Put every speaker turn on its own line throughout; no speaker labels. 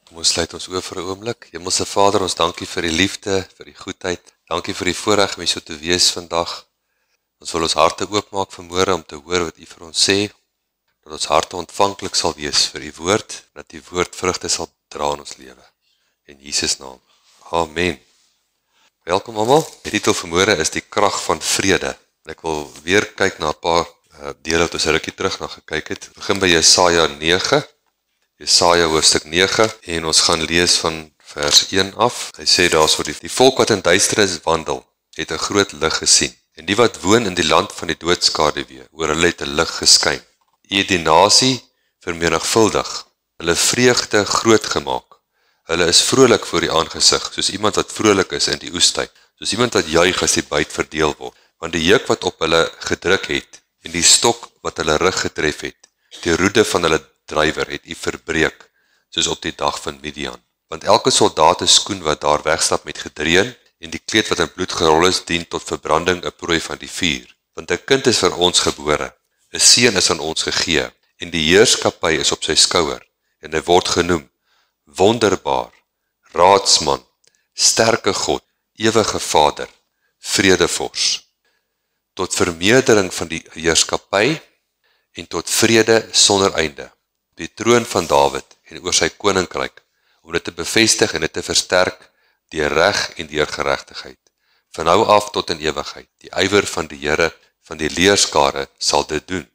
Kom ons sluit ons oë vir 'n oomblik. Hemelse Vader, ons dankie vir die liefde, vir die goedheid. Dankie vir die voorreg om hier so te wees vandag. Ons wil ons harte oopmaak vanmôre om te hoor wat U vir ons sê, dat ons harte ontvanklik sal wees vir U woord, dat U woord vrugte sal dra in ons lewe. In Jesus naam. Amen. Welkom almal. Die titel vanmôre is die krag van vrede. Ek wil weer kyk na 'n paar dele wat ons 'n rukkie terug na gekyk het. Begin by Jesaja 9. Jesaja hoofstuk 9 en ons gaan lees van vers 1 af. Hy sê daar so die volk wat in duisternis wandel, het 'n groot lig gesien. En die wat woon in die land van die doodskaduwee, oor hulle het 'n lig geskyn. U het die nasie vermenigvuldig, hulle vreugde groot gemaak. Hulle is vrolik voor die aangesig, soos iemand wat vrolik is in die oestyd, soos iemand wat juig as die byt verdeel word. Want die juk wat op hulle gedruk het, en die stok wat hulle rug getref het, die roede van hulle drywer het U verbreek, soos op die dag van Midian. Want elke soldaat se skoen wat daar wegstap met gedreun, en die kleed wat in bloed gerol is, dien tot verbranding 'n prooi van die vuur. Want 'n kind is vir ons gebore, 'n seun is aan ons gegee, en die heerskappy is op sy skouer, en hy word genoem Wonderbaar, Raadsman, Sterke God, Ewige Vader, Vredevors. Tot vermeerdering van die heerskappy en tot vrede sonder einde. Die troon van Dawid en oor sy koninkryk, om dit te bevestig en dit te versterk deur reg en deur geregtigheid. Van nou af tot in ewigheid. Die ywer van die Here van die leerskare sal dit doen.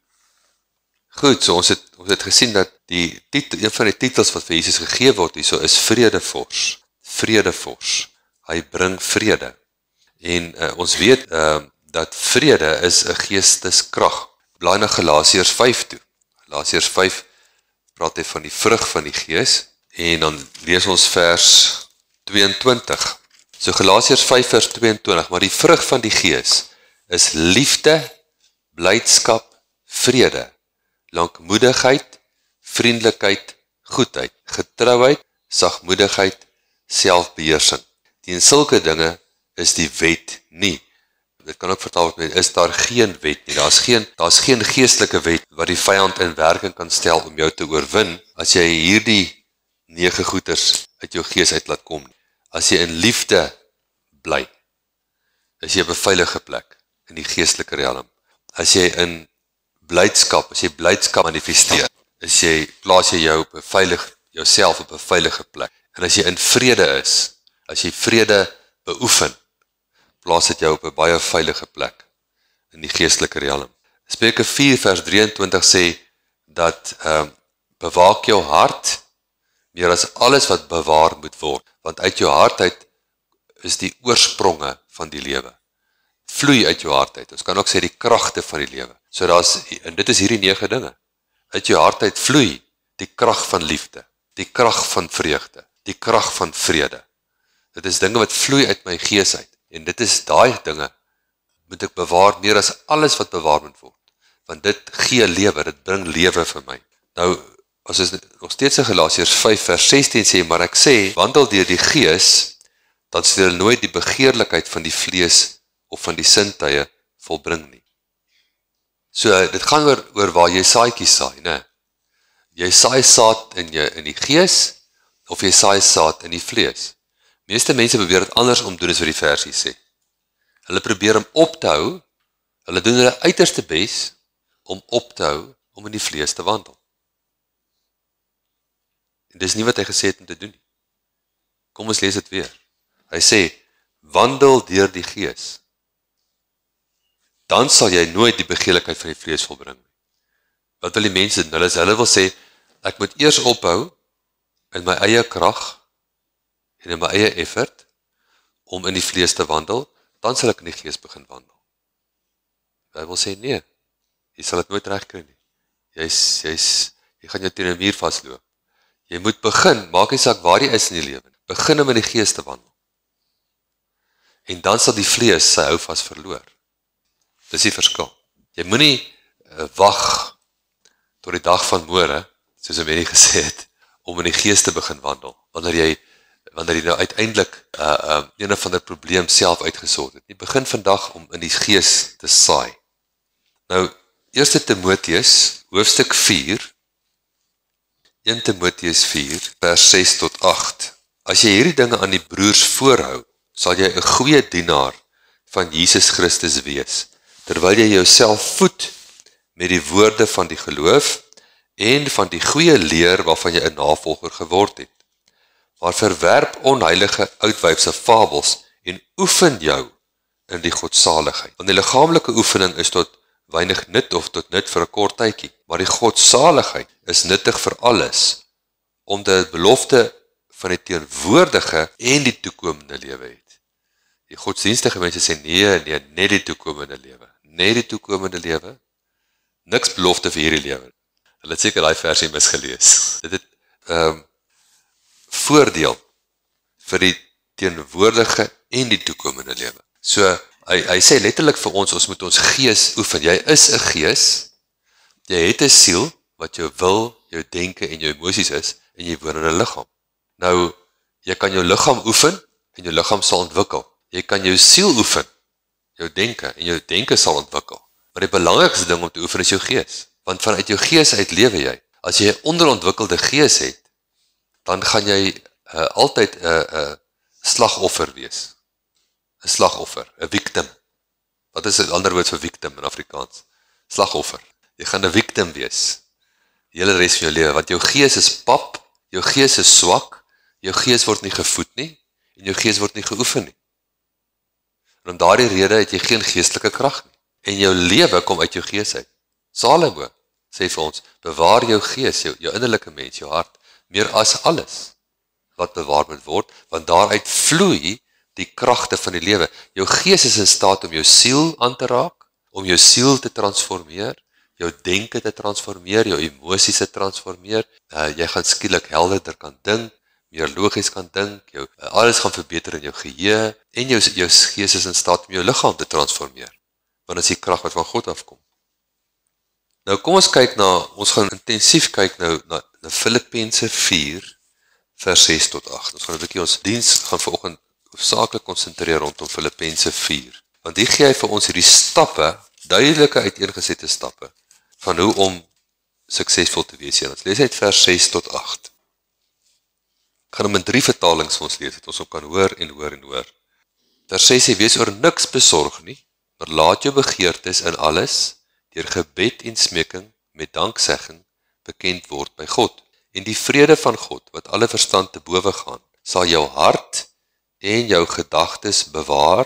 Goed, so ons het gesien dat een van die titels wat vir Jesus gegee word hierso is Vredevors. Vredevors. Hy bring vrede. En ons weet dat vrede is 'n geesteskrag. Blaai na Galasiërs 5 toe. Galasiërs 5 praat hy van die vrug van die gees en dan lees ons vers 22. So Galasiërs 5 vers 22, maar die vrug van die gees is liefde, blydskap, vrede, lankmoedigheid, vriendelikheid, goedheid, getrouheid, sagmoedigheid, selfbeheersing. Teen sulke dinge is die wet nie. Dit kan ook vertaal word met is daar geen wet nie. Daar's geen geestelike wet wat die vyand in werking kan stel om jou te oorwin as jy hierdie 9 goeters uit jou gees uit laat kom. As jy in liefde bly, is jy op 'n veilige plek in die geestelike riem. As jy in blydskap, as jy blydskap manifesteer, plaas jy jouself op 'n veilige plek. En as jy in vrede is, as jy vrede beoefen, plaas dit jou op 'n baie veilige plek in die geestelike riem. Spreuke 4 vers 23 sê dat bewaak jou hart meer as alles wat bewaar moet word, want uit jou hart uit is die oorspronge van die lewe. Vloei uit jou hart uit. Ons kan ook sê die kragte van die lewe. So en dit is hierdie 9 dinge. Uit jou hart uit vloei die krag van liefde, die krag van vreugde, die krag van vrede. Dit is dinge wat vloei uit my gees uit. En dit is daai dinge moet ek bewaar meer as alles wat bewaar moet word. Want dit gee lewe, dit bring lewe vir my. Nou, as ons nog steeds in Galasiërs 5 vers 16 sê, maar ek sê, wandel deur die gees, dan sal jy nooit die begeerlikheid van die vlees of van die sintuie volbring nie. So, dit gaan oor waar jy saadjies saai, né? Jy saai saad in die gees, of jy saai saad in die vlees. Meeste mense probeer dit anders om doen as wat die versie sê. Hulle probeer om op te hou, hulle doen hulle uiterste bes om op te hou, om in die vlees te wandel. En dis nie wat hy gesê het om te doen nie. Kom ons lees dit weer. Hy sê, wandel deur die gees. Dan sal jy nooit die begeerlikheid van die vlees volbring. Wat wil die mense doen? Hulle wil sê, ek moet eers ophou in my eie krag en in my eie effort om in die vlees te wandel, dan sal ek in die gees begin wandel. Hy wil sê, nee, jy sal dit nooit regkry nie. Jy gaan jou teen 'n muur vasloop. Jy moet begin, maak nie saak waar jy is in die lewe, begin om in die gees te wandel. En dan sal die vlees sy houvas verloor. Dis die verskil. Jy moenie wag tot die dag van môre, soos Amelie gesê het, om in die gees te begin wandel, wanneer jy nou uiteindelik een of ander probleem self uitgesort het. Jy begin vandag om in die gees te saai. Nou, 1 Timoteus, hoofstuk 4, 1 Timoteus 4 vers 6 tot 8. As jy hierdie dinge aan die broers voorhou, sal jy 'n goeie dienaar van Jesus Christus wees, terwyl jy jouself voed met die woorde van die geloof en van die goeie leer waarvan jy 'n navolger geword het. Maar verwerp onheilige uitwyfse fabels en oefen jou in die godsaligheid. Want die liggaamlike oefening is tot weinig nut of tot nut vir 'n kort tydjie, maar die godsaligheid is nuttig vir alles, omdat dit belofte van die teenwoordige en die toekomende lewe het. Die godsdienstige mense sê nee, net die toekomende lewe. Net die toekomende lewe. Niks belofte vir hierdie lewe. Hulle het seker daai versie misgelees. Dit het voordeel vir die teenwoordige en die toekomende lewe. So, hy sê letterlik vir ons moet ons gees oefen. Jy is 'n gees, jy het 'n siel, wat jou wil, jou denke en jou emosies is, en jy woon in 'n liggaam. Nou, jy kan jou liggaam oefen, en jou liggaam sal ontwikkel. Jy kan jou siel oefen, jou denke, en jou denke sal ontwikkel. Maar die belangrikste ding om te oefen is jou gees. Want vanuit jou gees uit lewe jy. As jy 'n onderontwikkelde gees het, dan gaan jy altyd 'n slagoffer wees. 'n Slagoffer, 'n victim. Wat is 'n ander woord vir victim in Afrikaans? Slagoffer. Jy gaan 'n victim wees. Die hele res van jou lewe, want jou gees is pap, jou gees is swak, jou gees word nie gevoed nie, en jou gees word nie geoefen nie. En om daardie rede het jy geen geestelike krag nie. En jou lewe kom uit jou gees uit. Salomo sê vir ons, bewaar jou gees, jou innerlike mens, jou hart, meer as alles wat bewaar moet word, want daaruit vloei die kragte van die lewe. Jou gees is in staat om jou siel aan te raak, om jou siel te transformeer, jou denke te transformeer, jou emosies te transformeer. Jy gaan skielik helderder kan dink, meer logies kan dink, alles gaan verbeter in jou geheue, en jou gees is in staat om jou liggaam te transformeer, want dit is die krag wat van God afkom. Nou kom ons gaan intensief kyk nou na Filippense 4 vers 6 tot 8. Ons gaan 'n bietjie ons diens gaan vanoggend hoofsaaklik konsentreer rondom Filippense 4. Want hier gee hy vir ons hierdie stappe, duidelike uiteengesette stappe, van hoe om suksesvol te wees. Ons lees uit vers 6 tot 8. Ek gaan hom in 3 vertalings vir ons lees, dat ons hom kan hoor en hoor en hoor. Vers 6 sê, wees oor niks besorg nie, maar laat jou begeertes in alles, deur gebed en smeking, met danksegging, bekend word by God. En die vrede van God, wat alle verstand te bowe gaan, sal jou hart en jou gedagtes bewaar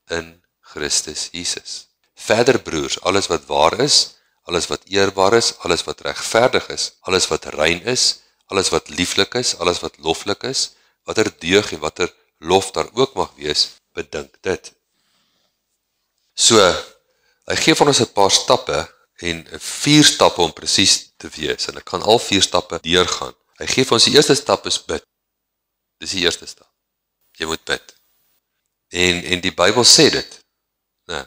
in Christus Jesus. Verder broers, alles wat waar is, alles wat eerbaar is, alles wat regverdig is, alles wat rein is, alles wat lieflik is, alles wat loflik is, wat deug en wat lof daar ook mag wees, bedink dit. So, hy gee van ons 'n paar stappe, en 4 stappe om presies te wees, en ek kan al 4 stappe deurgaan. Hy gee vir ons die eerste stap is bid. Dis die eerste stap. Jy moet bid. En die Bybel sê dit. Nee,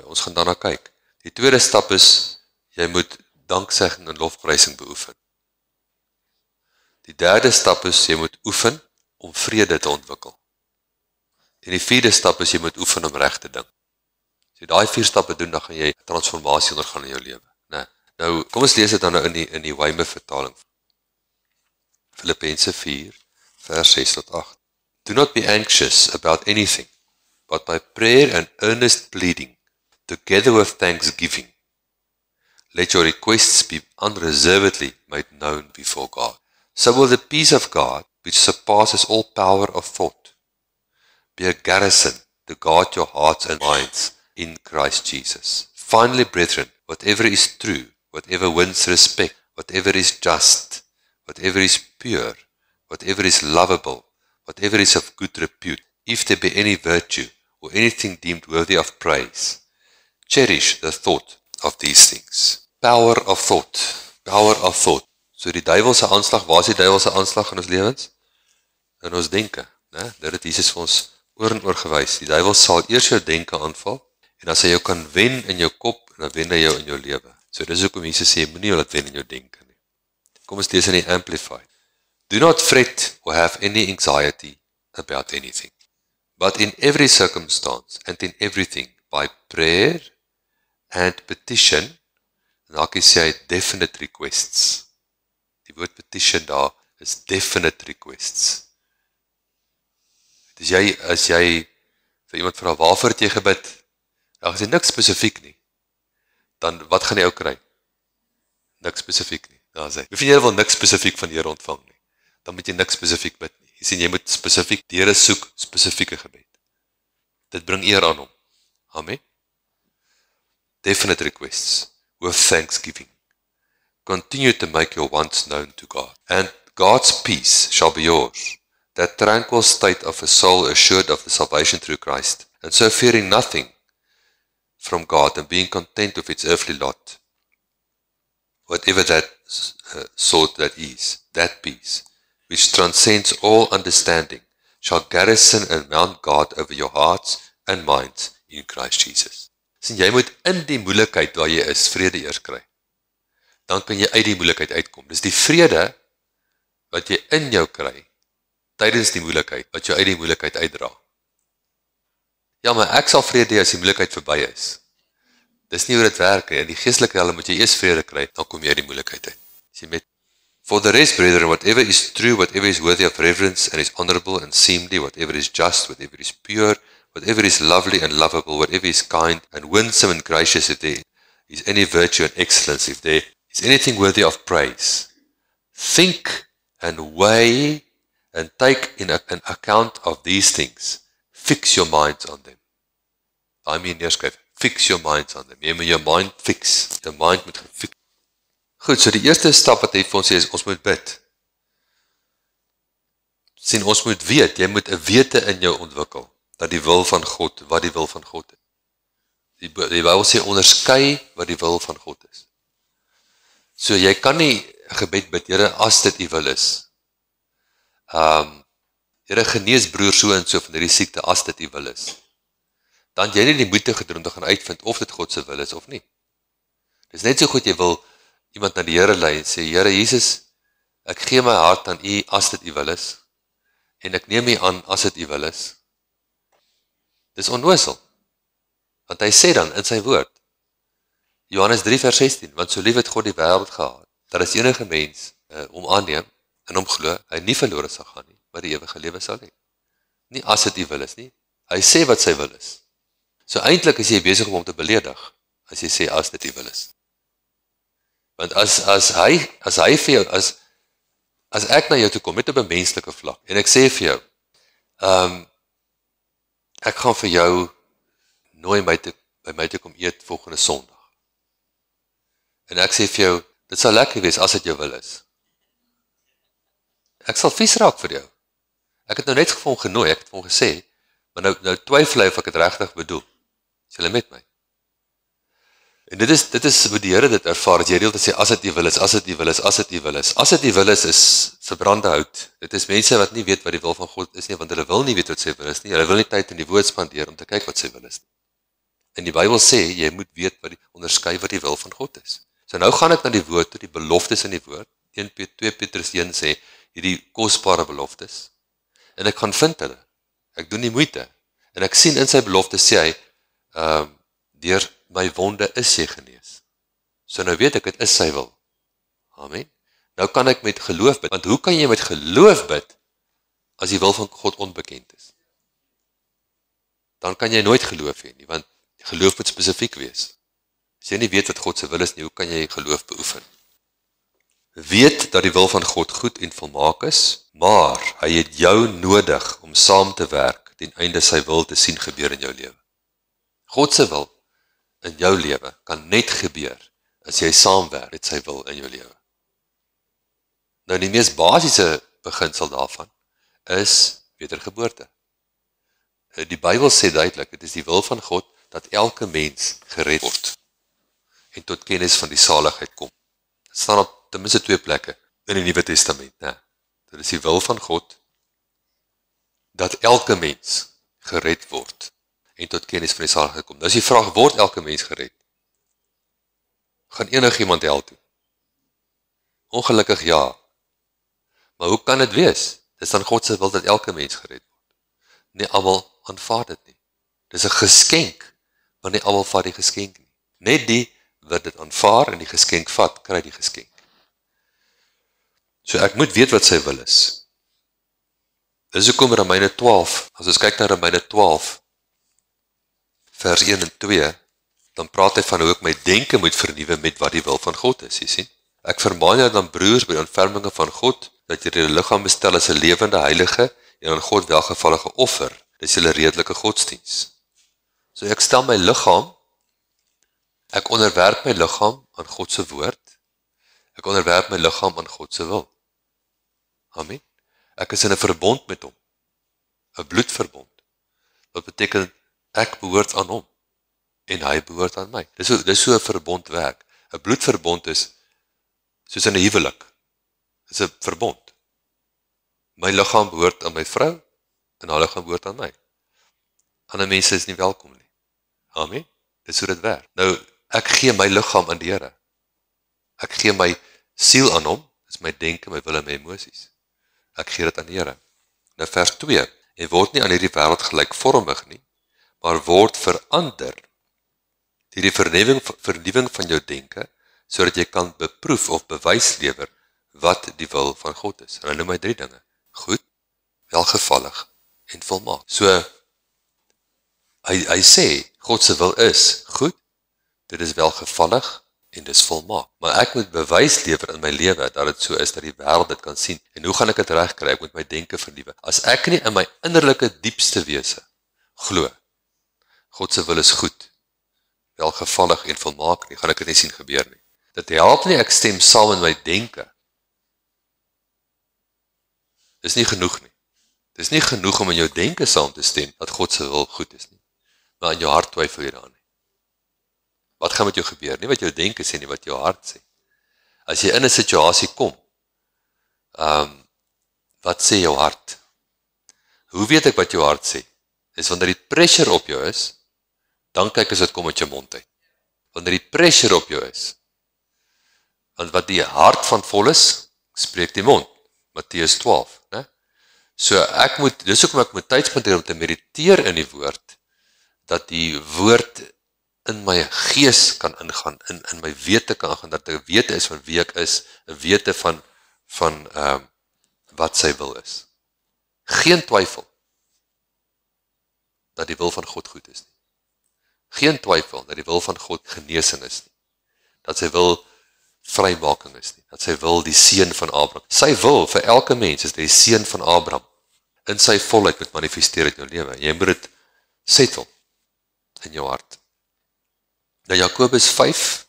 ons gaan daarna kyk. Die tweede stap is, jy moet danksegging en lofprysing beoefen. Die derde stap is, jy moet oefen om vrede te ontwikkel. En die vierde stap is, jy moet oefen om reg te dink. As jy daai 4 stappe doen, dan gaan jy transformasie ondergaan in jou lewe. Nee. Nou, kom ons lees dit dan nou in die Weymouth vertaling. Filippense 4, vers 6 tot 8. Do not be anxious about anything, but by prayer and earnest pleading, together with thanksgiving, let your requests be unreservedly made known before God. So will the peace of God, which surpasses all power of thought, be a garrison to guard your hearts and minds in Christ Jesus. Finally, brethren, whatever is true, whatever wins respect, whatever is just, whatever is pure, whatever is lovable, whatever is of good repute, if there be any virtue or anything deemed worthy of praise, cherish the thought of these things. Power of thought. Power of thought. So die duiwelse aanslag, waar is die duiwelse aanslag in ons lewens? In ons denke. Dit het Jesus vir ons oor en oor gewys. Die duiwel sal eers jou denke aanval, en as hy jou kan wen in jou kop, dan wen hy jou in jou lewe. So dis hoekom Jesus sê, moenie laat wen in jou denke nie. Kom ons lees in die Amplified. Do not fret or have any anxiety about anything, but in every circumstance and in everything, by prayer and petition, en daar kan jy sê definite requests. Die woord petition daar is definite requests. As jy vir iemand vra, waarvoor het jy gebid? Dan is dit niks spesifiek nie. Dan, wat gaan jy ook kry? Niks spesifiek nie. Dan sê, hoef jy wil niks spesifiek van die Here ontvang nie. Dan moet jy niks spesifiek bid nie. Jy sien, jy moet spesifiek die Here soek, spesifieke gebed. Dit bring eer aan hom. Amen. Definite requests with thanksgiving. Continue to make your wants known to God. And God's peace shall be yours. That tranquil state of a soul assured of the salvation through Christ. And so fearing nothing from God and being content with its earthly lot. Whatever that sort that is, that peace, which transcends all understanding, shall garrison and mount guard over your hearts and minds in Christ Jesus. Sien, jy moet in die moeilikheid waar jy is, vrede eers kry. Dan kan jy uit die moeilikheid uitkom. Dis die vrede wat jy in jou kry, tydens die moeilikheid, wat jou uit die moeilikheid uitdra. Ja, maar ek sal vrede hê as die moeilikheid verby is. Dis nie hoe dit werk nie. In die geestelike wêreld moet jy eers vrede kry, dan kom jy uit die moeilikheid uit. Sien met For the rest, brethren, whatever is true, whatever is worthy of reverence and is honorable and seemly, whatever is just, whatever is pure, whatever is lovely and lovable, whatever is kind and winsome and gracious, if there is any virtue and excellence, if there is anything worthy of praise, think and weigh and take in an account of these things. Fix your minds on them. I mean, neerskryf, fix your minds on them. Jy moet jou mind fix. Jou mind moet gefix. Goed, so die eerste stap wat hy vir ons sê is, ons moet bid. Sien, ons moet weet, jy moet 'n wete in jou ontwikkel, dat die wil van God, wat die wil van God is. Die Bybel sê, onderskei wat die wil van God is. So jy kan nie 'n gebed bid, Here, as dit u wil is. Here, genees broer so en so van hierdie siekte, as dit u wil is. Dan jy nie die moeite gedoen om te gaan uitvind of dit God se wil is of nie. Dis net so goed jy wil iemand na die Here lei en sê, Here Jesus, ek gee my hart aan u as dit u wil is, en ek neem u aan as dit u wil is. Dis onnoosel, want hy sê dan in sy woord, Johannes 3 vers 16, want so lief het God die wêreld gehad, dat as enige mens hom aanneem, en hom glo, hy nie verlore sal gaan nie, maar die ewige lewe sal hê. Nie as dit u wil is nie, hy sê wat sy wil is. So eintlik is jy besig om hom te beledig, as jy sê as dit u wil is. Want as hy vir jou, as ek na jou toe kom, met op 'n menslike vlak, en ek sê vir jou, ek gaan vir jou nooi by my te kom eet volgende Sondag. En ek sê vir jou, dit sal lekker wees as dit jou wil is. Ek sal vies raak vir jou. Ek het nou net vir hom genooi, ek het vir hom gesê, maar nou twyfel hy of ek het regtig bedoel. Is julle met my? En dit is hoe die Here dit ervaar, as jy deel te sê, as dit u wil is, as dit u wil is, as dit u wil is. As dit u wil is verbrande hout. Dit is mense wat nie weet wat die wil van God is nie, want hulle wil nie weet wat sy wil is nie. Hulle wil nie tyd in die woord spandeer om te kyk wat sy wil is nie. En die Bybel sê, jy moet weet onderskei wat die wil van God is. So nou gaan ek na die woord toe, die beloftes in die woord. 2 Petrus 1 sê, hierdie kosbare beloftes. En ek gaan vind hulle. Ek doen die moeite. En ek sien in sy beloftes sê hy, deur my wonde is jy genees. So nou weet ek, dit is sy wil. Amen. Nou kan ek met geloof bid. Want hoe kan jy met geloof bid, as die wil van God onbekend is? Dan kan jy nooit geloof hê nie, want geloof moet spesifiek wees. As jy nie weet wat God se wil is nie, hoe kan jy geloof beoefen? Weet dat die wil van God goed en volmaak is, maar hy het jou nodig om saam te werk, ten einde sy wil te sien gebeur in jou lewe. God se wil in jou lewe kan net gebeur, as jy saamwerk met sy wil in jou lewe. Nou die mees basiese beginsel daarvan, is wedergeboorte. Die Bybel sê duidelik, dit is die wil van God, dat elke mens gered word, en tot kennis van die saligheid kom. Dit staan op ten minste 2 plekke, in die Nuwe Testament. Dit is die wil van God, dat elke mens gered word, en tot kennis van die saligheid kom. Nou is die vraag, word elke mens gered? Gaan enigiemand hel toe? Ongelukkig ja. Maar hoe kan dit wees? Dit is dan God se wil dat elke mens gered word. Nie almal aanvaar dit nie. Dit is 'n geskenk, maar nie almal vat die geskenk nie. Net die wat dit aanvaar en die geskenk vat, kry die geskenk. So ek moet weet wat sy wil is. Dis hoekom Romeine 12, as ons kyk na Romeine 12, vers 1 en 2, dan praat hy van hoe ek my denke moet vernuwe met wat die wil van God is, jy sien. Ek vermaan jou dan broers by die ontferminge van God, dat jy die liggaam bestel as 'n lewende, heilige en aan God welgevallige offer. Dis julle redelike godsdiens. So ek stel my liggaam, ek onderwerp my liggaam aan God se woord, ek onderwerp my liggaam aan God se wil. Amen. Ek is in 'n verbond met hom, 'n bloedverbond. Wat beteken ek behoort aan hom en hy behoort aan my. Dis so 'n verbond werk. 'n Bloedverbond is soos in 'n huwelik. Dis 'n verbond. My liggaam behoort aan my vrou en haar liggaam behoort aan my. Ander mense is nie welkom nie. Amen. Dis hoe dit werk. Nou, ek gee my liggaam aan die Here. Ek gee my siel aan hom, dis my denke, my wil en my emosies. Ek gee dit aan die Here. Nou vers 2, jy word nie aan hierdie wêreld gelykvormig nie, maar word verander deur die vernuwing van jou denke, sodat jy kan beproef of bewys lewer wat die wil van God is. En hy noem hy 3 dinge: goed, welgevallig en volmaak. So hy sê God se wil is goed, dit is welgevallig en dis volmaak. Maar ek moet bewys lewer in my lewe dat dit so is dat die wêreld dit kan sien. En hoe gaan ek dit regkry? Ek moet my denke vernuwe. As ek nie in my innerlike diepste wese glo God se wil is goed, welgevallig en volmaak nie, gaan ek dit nie sien gebeur nie. Dit help nie ek stem saam in my denke. Dis nie genoeg nie. Dis nie genoeg om in jou denke saam te stem dat God se wil goed is nie. Maar in jou hart twyfel jy daaraan nie. Wat gaan met jou gebeur? Nie wat jou denke sê nie, wat jou hart sê. As jy in 'n situasie kom, wat sê jou hart? Hoe weet ek wat jou hart sê? Dis wanneer die pressure op jou is, dan kyk as dit kom uit jou mond uit. Wanneer die pressure op jou is, want wat die hart van vol is, spreek die mond. Matteus 12, né? So dis hoekom ek moet tyd spandeer om te mediteer in die woord, dat die woord in my gees kan ingaan, in my wete kan ingaan, dat ek wete is van wie ek is, 'n wete van wat sy wil is. Geen twyfel dat die wil van God goed is nie. Geen twyfel dat die wil van God genesing is nie. Dat sy wil vrymaking is nie. Dat sy wil die seun van Abraham. Sy wil vir elke mens is die seun van Abraham in sy volheid moet manifesteer in jou lewe. Jy moet dit settle in jou hart. Nou Jakobus 5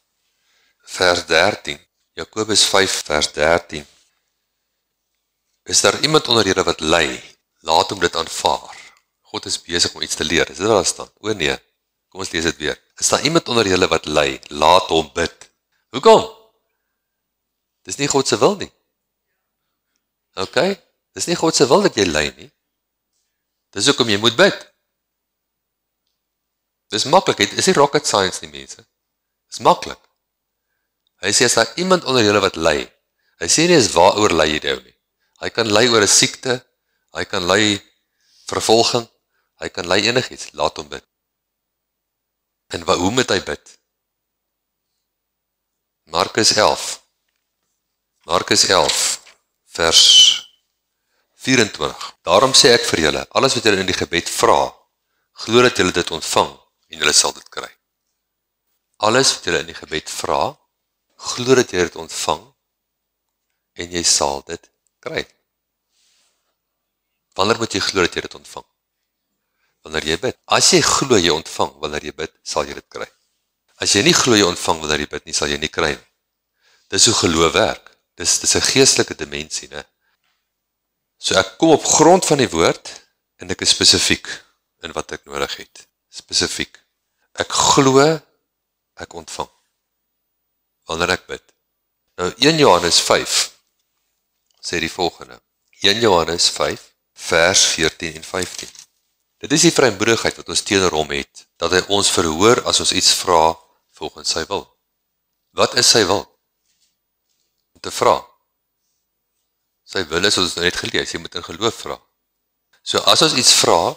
vers 13. Jakobus 5 vers 13. Is daar iemand onder julle wat ly? Laat hom dit aanvaar. God is besig om iets te leer. Is dit daar staan? O nee. Kom ons lees dit weer. Is daar iemand onder julle wat ly? Laat hom bid. Hoekom? Dis nie God se wil nie. OK? Dis nie God se wil dat jy ly nie. Dis hoekom jy moet bid. Dis maklik. Dit is nie rocket science nie, mense. Dis maklik. Hy sê as daar iemand onder julle wat ly. Hy sê nie is waaroor ly jy nou nie. Hy kan ly oor 'n siekte, hy kan ly vervolging, hy kan ly enigiets, laat hom bid. En hoe moet hy bid? Markus 11 vers 24. Daarom sê ek vir julle, alles wat julle in die gebed vra, glo dat julle dit ontvang en julle sal dit kry. Alles wat julle in die gebed vra, glo dat jy dit ontvang en jy sal dit kry. Wanneer moet jy glo dat jy dit ontvang? Wanneer jy bid. As jy glo jy ontvang wanneer jy bid, sal jy dit kry. As jy nie glo jy ontvang wanneer jy bid nie, sal jy nie kry nie. Dis hoe geloof werk. Dis 'n geestelike dimensie, né? So ek kom op grond van die woord en ek is spesifiek in wat ek nodig het. Spesifiek. Ek glo, ek ontvang. Wanneer ek bid. Nou 1 Johannes 5 sê die volgende. 1 Johannes 5 vers 14 en 15. Dit is die vrymoedigheid wat ons teenoor hom het, dat hy ons verhoor as ons iets vra volgens sy wil. Wat is sy wil? Om te vra. Sy wil is, ons net gelees, jy moet in geloof vra. So as ons iets vra,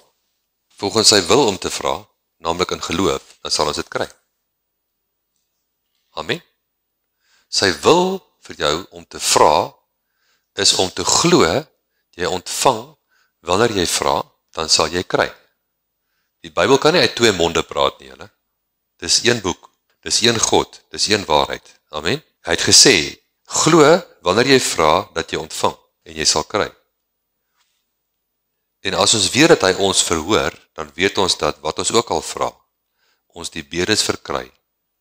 volgens sy wil om te vra, naamlik in geloof, dan sal ons dit kry. Amen. Sy wil vir jou om te vra, is om te glo, jy ontvang, wanneer jy vra, dan sal jy kry. Die Bybel kan nie uit twee monde praat nie, julle. Dis een boek, dis een God, dis een waarheid. Amen. Hy het gesê, glo wanneer jy vra, dat jy ontvang, en jy sal kry. En as ons weet dat hy ons verhoor, dan weet ons dat wat ons ook al vra, ons die bedes verkry,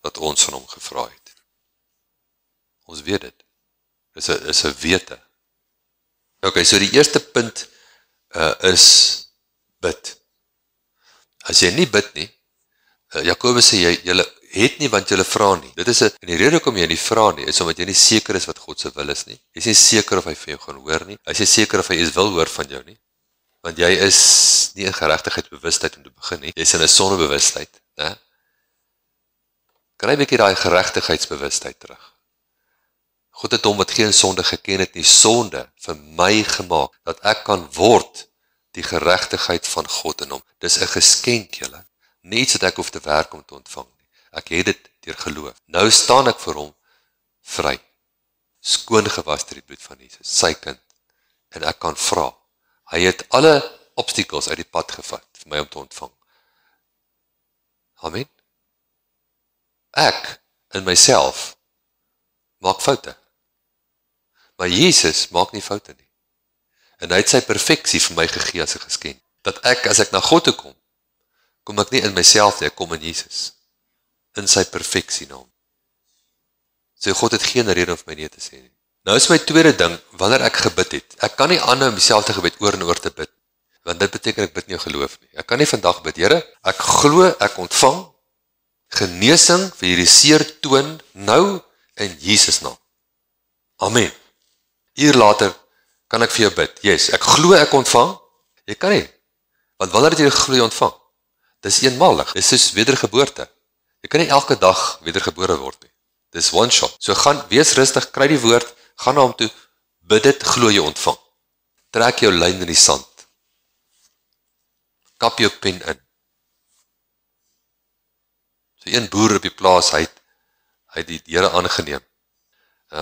wat ons van hom gevra het. Ons weet dit. Is 'n wete. Okay, so die eerste punt is bid. As jy nie bid nie, Jakobus sê, julle het nie want julle vra nie. Dit is en die rede hoekom jy nie vra nie, is omdat jy nie seker is wat God se wil is nie. Jy is nie seker of hy vir jou gaan hoor nie. Hy is nie seker of hy iets wil hoor van jou nie. Want jy is nie in geregtigheidsbewustheid om te begin nie. Jy is in 'n sondebewustheid, né? Kry 'n bietjie daai geregtigheidsbewustheid terug. God het hom wat geen sonde geken het nie, sonde vir my gemaak, dat ek kan word die geregtigheid van God in hom. Dis 'n geskenk, julle. Nie iets wat ek hoef te werk om te ontvang nie. Ek het dit deur geloof. Nou staan ek vir hom vry, skoon gewas deur die bloed van Jesus, sy kind, en ek kan vra. Hy het alle obstacles uit die pad gevat vir my om te ontvang. Amen. Ek in myself maak foute. Maar Jesus maak nie foute nie. En hy het sy perfeksie vir my gegee as 'n geskenk. Dat ek, as ek na God toe kom, kom ek nie in myself nie, ek kom in Jesus. In sy perfeksie na hom. So God het geen rede om vir my nee te sê nie. Nou is my tweede ding, wanneer ek gebid het. Ek kan nie aanhou om dieselfde gebed oor en oor te bid. Want dit beteken ek bid nie geloof nie. Ek kan nie vandag bid, Here, ek glo, ek ontvang genesing vir hierdie seer toon nou in Jesus naam. Amen. Uur later kan ek vir jou bid. Yes, ek glo ek ontvang. Jy kan nie. Want wanneer het jy glo jy ontvang? Dis eenmalig. Dis soos wedergeboorte. Jy kan nie elke dag wedergebore word nie. Dis one shot. So gaan, wees rustig, kry die woord, gaan na hom toe, bid dit, glo jy ontvang. Trek jou lyn in die sand. Kap jou pen in. So een boer op die plaas, hy het die Here aangeneem.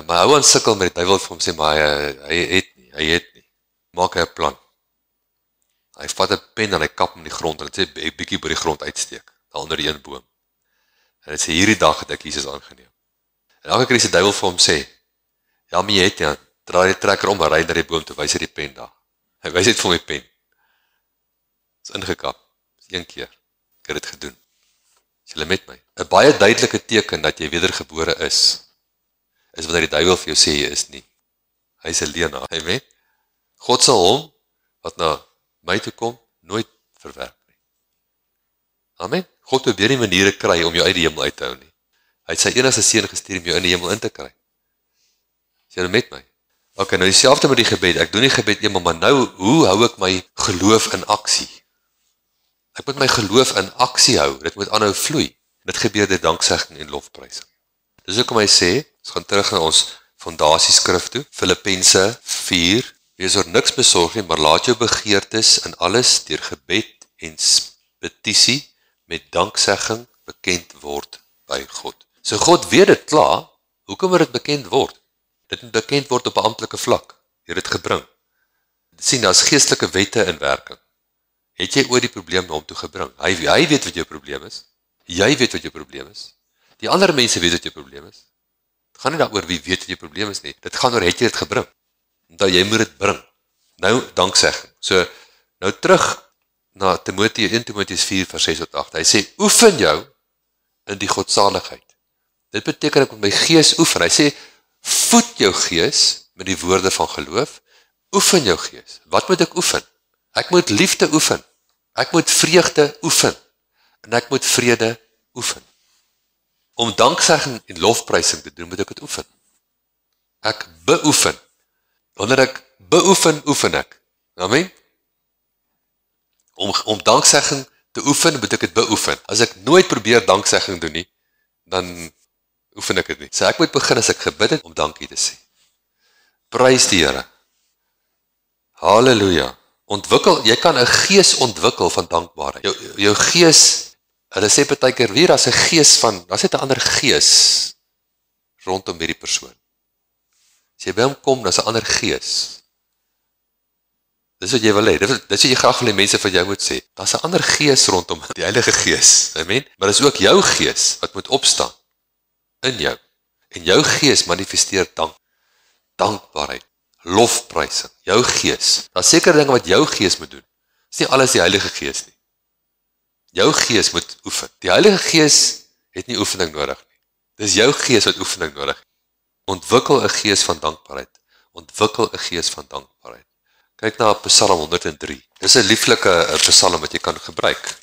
Maar hy sukkel met die duiwel vir hom sê, maar hy het nie. Maak hy 'n plan. Hy vat 'n pen en hy kap hom in die grond, en hy sê, ek bietjie by die grond uitsteek, daar onder die een boom. En hy sê, hierdie dag het ek Jesus aangeneem. En elke keer as die duiwel vir hom sê, ja, maar jy het nie, draai die trekker om, en ry na die boom toe, wys hy die pen daar. Hy wys het vir my pen. Is ingekap, is een keer, ek het dit gedoen. Is julle met my? 'n Baie duidelike teken dat jy wedergebore is wanneer die duiwel vir jou sê jy is nie. Hy is 'n leienaar, amen. God sal hom, wat na my toe kom, nooit verwerp nie. Amen. God probeer nie maniere kry om jou uit die hemel uit te hou nie. Hy het sy enigste seun gestuur om jou in die hemel in te kry. Is julle met my? Ok, nou dieselfde met die gebed. Ek doen die gebed eenmaal, maar nou, hoe hou ek my geloof in aksie? Ek moet my geloof in aksie hou. Dit moet aanhou vloei. Dit gebeur deur danksegging en lofprysing. Dis hoekom hy sê, ons gaan terug na ons fondasieskrif toe, Filippense 4, wees oor niks besorg nie, maar laat jou begeertes in alles deur gebed en petisie met danksegging bekend word by God. So God weet dit klaar, hoekom moet dit bekend word? Dit moet bekend word op 'n amptelike vlak. Jy het dit gebring. Sien, daar's geestelike wette in werking. Het jy ooit die probleem na hom toe gebring? Hy weet wat jou probleem is. Jy weet wat jou probleem is. Die ander mense weet wat jou probleem is. Dit gaan nie daaroor wie weet wat jou probleem is nie. Dit gaan oor, het jy dit gebring? Dat jy moet dit bring. Nou, danksegging. So, nou terug na 1 Timoteus 4 vers 6-8. Hy sê, oefen jou in die godsaligheid. Dit beteken ek met my gees oefen. Hy sê, voed jou gees met die woorde van geloof. Oefen jou gees. Wat moet ek oefen? Ek moet liefde oefen. Ek moet vreugde oefen. En ek moet vrede oefen. Om danksegging en lofprysing te doen, moet ek dit oefen. Ek beoefen. Wanneer ek beoefen, oefen ek. Amen? Om danksegging te oefen, moet ek dit beoefen. As ek nooit probeer danksegging doen nie, dan oefen ek dit nie. So ek moet begin as ek gebid het, om dankie te sê. Prys die Here. Halleluja. Ontwikkel, jy kan 'n gees ontwikkel van dankbaarheid. Jou gees, hulle sê partykeer weer as 'n gees van, daar's net 'n ander gees rondom hierdie persoon. As jy by hom kom, dan is 'n ander gees. Dis wat jy wil hê. Dis wat jy graag wil hê mense van jou moet sê. Daar's 'n ander gees rondom, die Heilige Gees. Amen. Maar dis ook jou gees wat moet opstaan in jou. En jou gees manifesteer dankbaarheid, lofprysing, jou gees. Daar's sekere dinge wat jou gees moet doen. Dis nie alles die Heilige Gees nie. Jou gees moet oefen. Die Heilige Gees het nie oefening nodig nie. Dis jou gees wat oefening nodig het. Ontwikkel 'n gees van dankbaarheid. Ontwikkel 'n gees van dankbaarheid. Kyk na Psalm 103. Dis 'n lieflike psalm wat jy kan gebruik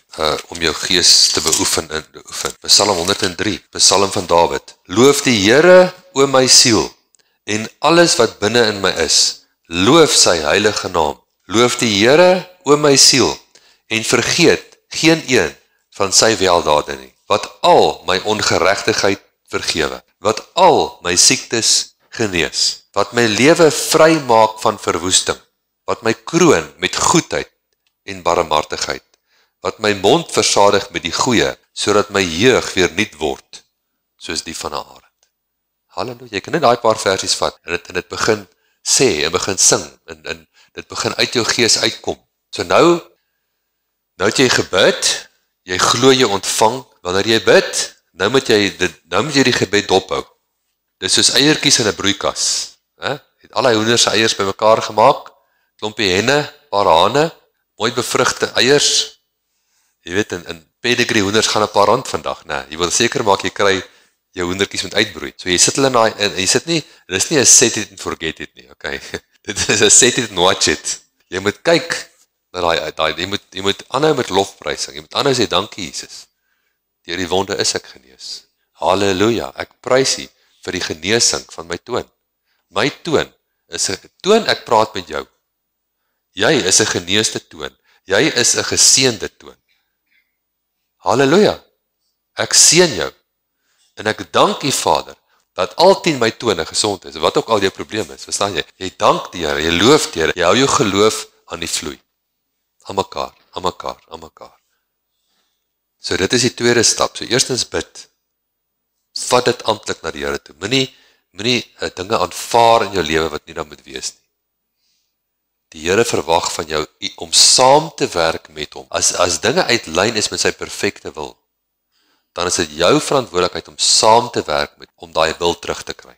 om jou gees te beoefen en te oefen. Psalm 103, Psalm van Dawid. Loof die Here, o my siel, en alles wat binne in my is. Loof sy heilige naam. Loof die Here, o my siel, en vergeet geen een van sy weldade nie, wat al my ongeregtigheid vergewe, wat al my siektes genees, wat my lewe vry maak van verwoesting, wat my kroon met goedheid en barmhartigheid, wat my mond versadig met die goeie, sodat my jeug weer nuut word, soos die van 'n arend. Halleluja, jy kan net daai paar versies vat, en dit begin sê, en begin sing, en dit begin uit jou gees uitkom. So nou het jy gebid, jy glo jy ontvang, wanneer jy bid, nou moet jy die gebed dophou. Dis soos eiertjies in 'n broeikas. Het al die hoenders se eiers bymekaar gemaak, klompie henne, paar hane, mooi bevrugte eiers. Jy weet, in pedigree hoenders gaan 'n paar rand vandag, né? Jy wil seker maak jy kry jou hoendertjies met uitbroei. So jy sit hulle en jy sit nie, dis nie 'n set it and forget it nie, okay? Dit is 'n set it and watch it. Jy moet kyk na jy moet aanhou met lofprysing. Jy moet aanhou sê dankie Jesus. Deur die wonde is ek genees. Halleluja. Ek prys U vir die genesing van my toon. My toon is 'n toon, ek praat met jou. Jy is 'n geneesde toon. Jy is 'n geseënde toon. Halleluja. Ek seën jou. En ek dank U Vader dat al 10 my tone gesond is. Wat ook al jou probleem is, verstaan jy? Jy dank die Here, jy loof die Here, jy hou jou geloof aan die vloei. Aan mekaar. So dit is die tweede stap. So eerstens bid. Vat dit amptelik na die Here toe. Moenie dinge aanvaar in jou lewe wat nie dan moet wees nie. Die Here verwag van jou om saam te werk met hom. As dinge uit lyn is met sy perfekte wil, dan is dit jou verantwoordelikheid om saam te werk met om daai wil terug te kry.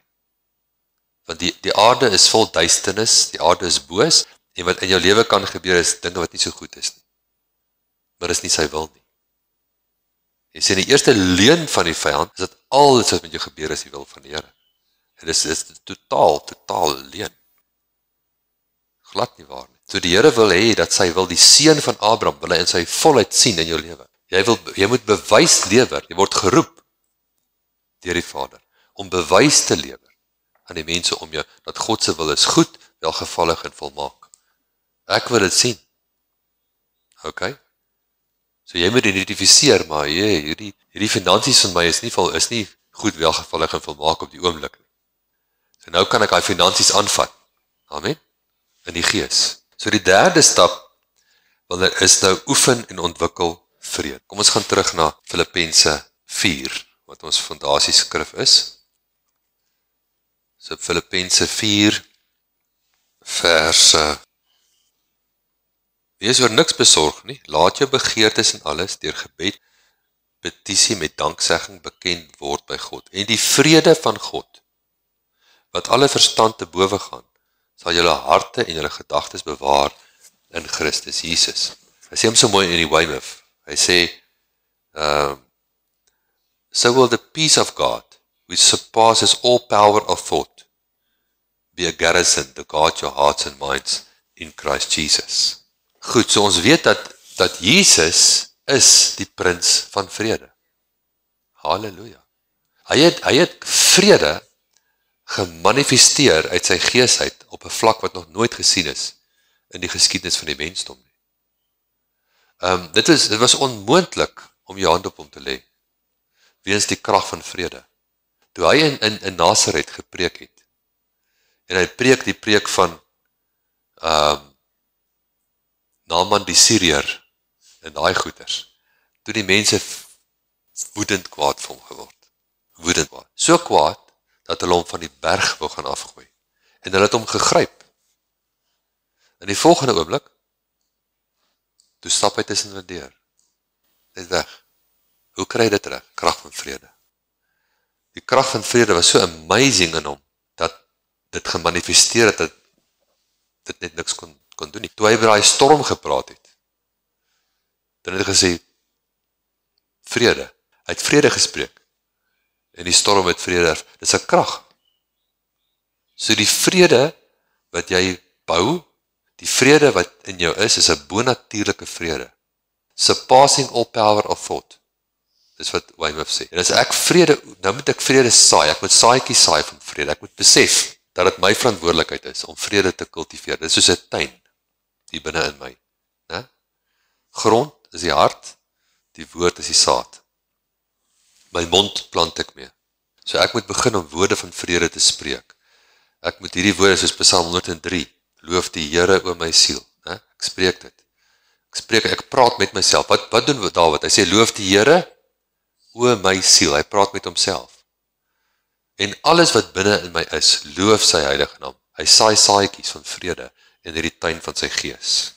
Want die aarde is vol duisternis, die aarde is boos, en wat in jou lewe kan gebeur is dinge wat nie so goed is nie. Maar is nie sy wil nie. Jy sê die eerste leuen van die vyand is dat alles wat met jou gebeur is die wil van die Here. En dit is totaal leuen. Glad nie waar nie. So die Here wil hê dat sy wil die seën van Abraham wil hy in sy volheid sien in jou lewe. Jy moet bewys lewer. Jy word geroep deur die Vader om bewys te lewer aan die mense om jou dat God se wil is goed, welgevallig en volmaak. Ek wil dit sien. Okay? So jy moet identifiseer, maar hierdie finansies van my is nie goed, welgevallig en volmaak op die oomblik nie. So nou kan ek daai finansies aanvat. Amen. In die gees. So die derde stap is nou oefen en ontwikkel vrede. Kom ons gaan terug na Filippense 4, wat ons fondasieskrif is. So Filippense 4 verse. Wees oor niks besorg nie, laat jou begeertes en alles deur gebed, petisie met danksegging bekend word by God. En die vrede van God, wat alle verstand te bowe gaan, sal julle harte en julle gedagtes bewaar in Christus Jesus. Hy sê hom so mooi in die Weymouth. Hy sê, so will the peace of God, which surpasses all power of thought, be a garrison to guard your hearts and minds in Christ Jesus. Goed, so ons weet dat Jesus is die prins van vrede. Halleluja. Hy het vrede gemanifesteer uit sy gees uit op 'n vlak wat nog nooit gesien is in die geskiedenis van die mensdom nie. Dit was onmoontlik om jou hand op hom te lê weens die krag van vrede. Toe hy in Nasaret gepreek het en hy preek die preek van Naaman die Syriër en daai goeters, toe die mense woedend kwaad vir hom geword. Woedend kwaad. So kwaad dat hulle hom van die berg wou gaan afgooi. En hulle het hom gegryp. In die volgende oomblik, toe stap hy tussen hulle deur. Hy is weg. Hoe kry hy dit reg? Krag van vrede. Die krag van vrede was so amazing in hom, dat dit gemanifesteer het, dat dit net niks kon doen nie. Toe hy by die storm gepraat het, dan het hy gesê, vrede. Hy het vrede gespreek. En die storm het vrede. Dit is 'n krag. So die vrede wat jy bou, die vrede wat in jou is 'n bonatuurlike vrede. Surpassing all power of thought. Dis wat Weymouth sê. En as ek vrede, nou moet ek vrede saai. Ek moet saaietjies saai van vrede. Ek moet besef dat dit my verantwoordelikheid is om vrede te kultiveer. Dit is soos 'n tuin hier binne in my. Né? Grond is die hart, die woord is die saad. My mond plant ek mee. So ek moet begin om woorde van vrede te spreek. Ek moet hierdie woorde soos Psalm 103, loof die Here o my siel. Né? Ek spreek dit. Ek praat met myself. Wat doen Dawid? Hy sê loof die Here o my siel. Hy praat met homself. En alles wat binne in my is, loof sy heilige naam. Hy saai saadjies van vrede in hierdie tuin van sy gees.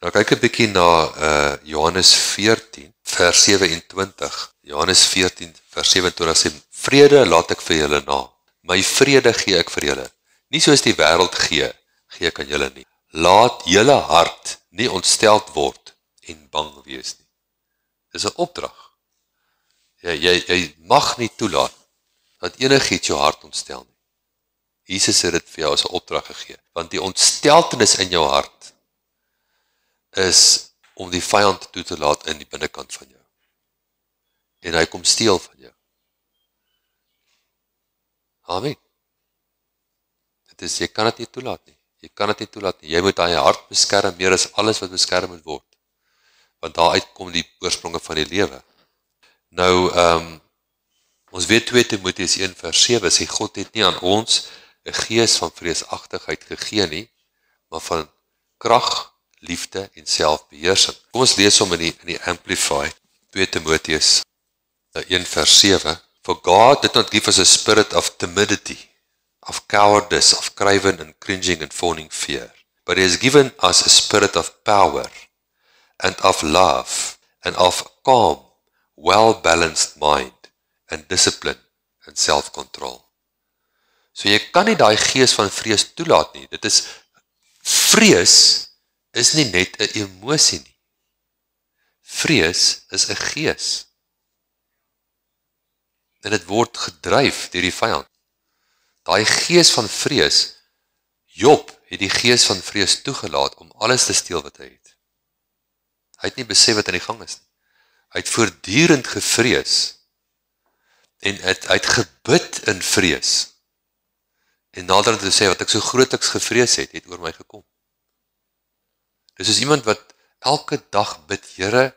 Nou kyk 'n bietjie na Johannes 14 vers 27. Johannes 14 vers 27 sê, vrede laat ek vir julle na. My vrede gee ek vir julle. Nie soos die wêreld gee ek aan julle nie. Laat julle hart nie ontsteld word en bang wees nie. Dis 'n opdrag. Jy mag nie toelaat dat enigiets jou hart ontstel nie. Jesus het dit vir jou as 'n opdrag gegee, want die ontsteltenis in jou hart is om die vyand toe te laat in die binnekant van jou. En hy kom steel van jou. Amen. Jy kan dit nie toelaat nie. Jy moet daai hart beskerm meer as alles wat beskerm moet word. Want daaruit kom die oorspronge van die lewe. Nou, ons weet 2 Timoteus 1 vers 7 sê, God het nie aan ons 'n gees van vreesagtigheid gegee nie, maar van krag, liefde en selfbeheersing. Kom ons lees hom in die Amplified, 2 Timoteus 1 vers 7. For God did not give us a spirit of timidity, of cowardice, of craven and cringing and fawning fear, but He has given us a spirit of power and of love and of calm, well-balanced mind and discipline and self-control. So jy kan nie daai gees van vrees toelaat nie. Vrees is nie net 'n emosie nie. Vrees is 'n gees. En dit word gedryf deur die vyand. Daai gees van vrees, Job het die gees van vrees toegelaat om alles te steel wat hy het. Hy het nie besef wat aan die gang is nie. Hy het voortdurend gevrees en hy het gebid in vrees. En naderhand te sê wat ek so grootliks gevrees het oor my gekom. Dis is iemand wat elke dag bid, Here,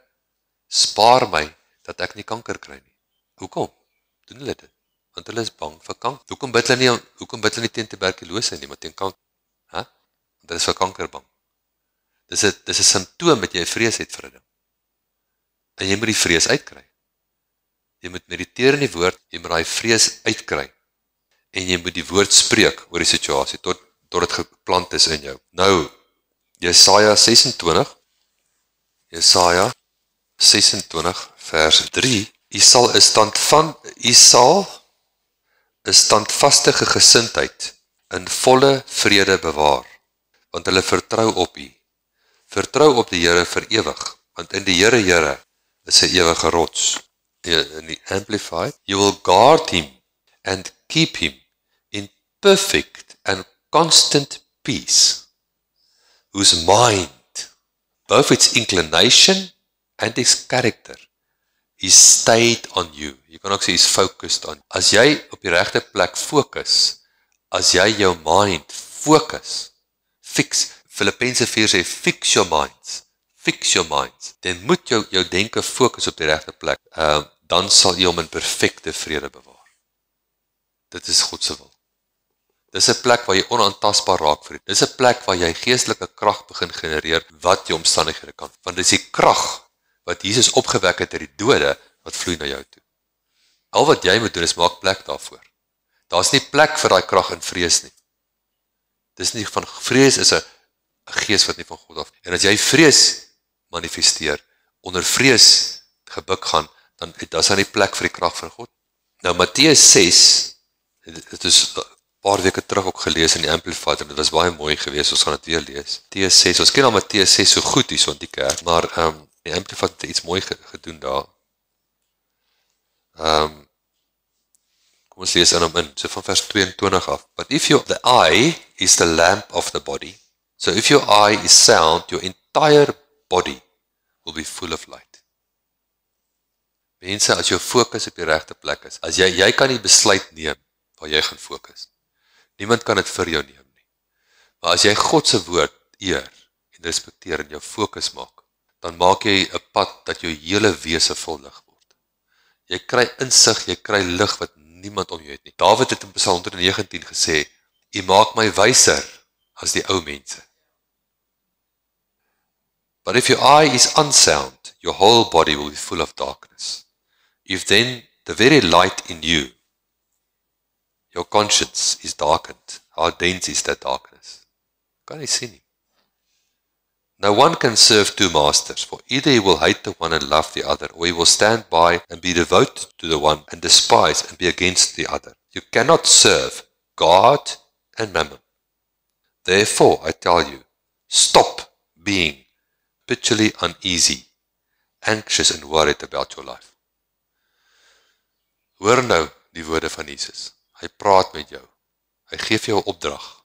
spaar my dat ek nie kanker kry nie. Hoekom? Doen hulle dit? Want hulle is bang vir kanker. Hoekom bid hulle nie teen tuberkulose nie, maar teen kanker? Want hulle is vir kanker bang. Dis 'n simptoom dat jy vrees het vir 'n ding. En jy moet die vrees uitkry. Jy moet mediteer in die woord, jy moet daai vrees uitkry. En jy moet die woord spreek oor die situasie, tot dit geplant is in jou. Nou, Jesaja 26 vers 3, U sal 'n standvastige gesindheid in volle vrede bewaar, want hulle vertrou op U. Vertrou op die Here vir ewig, want in die Here is 'n ewige rots. In die Amplified, you will guard him and keep him in perfect and constant peace, whose mind, both its inclination and its character, is stayed on you. Jy kan ook sê, is focused on. As jy op die regte plek fokus, as jy jou mind fokus, fix, Filippense 4 sê, fix your minds, dan moet jou denke fokus op die regte plek, dan sal jy hom in perfekte vrede bewaar. Dit is God se wil. Dis 'n plek waar jy onaantastbaar raak vir dit. Dis 'n plek waar jy geestelike krag begin genereer, wat jou omstandighede kan. Want dis die krag wat Jesus opgewek het uit die dode, wat vloei na jou toe. Al wat jy moet doen is maak plek daarvoor. Daar's nie plek vir daai krag in vrees nie. Dis nie van vrees is 'n gees wat nie van God af. En as jy vrees manifesteer, onder vrees gebuk gaan, dan is daar nie plek vir die krag van God. Nou Matteus 6, dit is 'n paar weke terug ook gelees in die Amplified en dit was baie mooi geweest, ons gaan dit weer lees. Matteus 6, ons ken al Matteus 6 so goed hier so in die kerk, maar die Amplified het iets mooi gedoen daar. Kom ons lees in hom in, so van vers 22 af. But if the eye is the lamp of the body, so if your eye is sound, your entire body will be full of light. Mense, as jou fokus op die regte plek is, as jy kan nie besluit neem waar jy gaan fokus. Niemand kan dit vir jou neem nie. Maar as jy God se woord eer en respekteer en jou fokus maak, dan maak jy 'n pad dat jou hele wese vol lig word. Jy kry insig, jy kry lig wat niemand om jou het nie. Dawid het in Psalm 119 gesê, "U maak my wyser as die ou mense." But if your eye is unsound, your whole body will be full of darkness. If then the very light in you, your conscience is darkened, how dense is that darkness? Kan jy sien nie? No one can serve two masters, for either he will hate the one and love the other, or he will stand by and be devoted to the one and despise and be against the other. You cannot serve God and mammon. Therefore, I tell you, stop being habitually uneasy, anxious and worried about your life. Hoor nou die woorde van Jesus. Hy praat met jou. Hy gee vir jou 'n opdrag.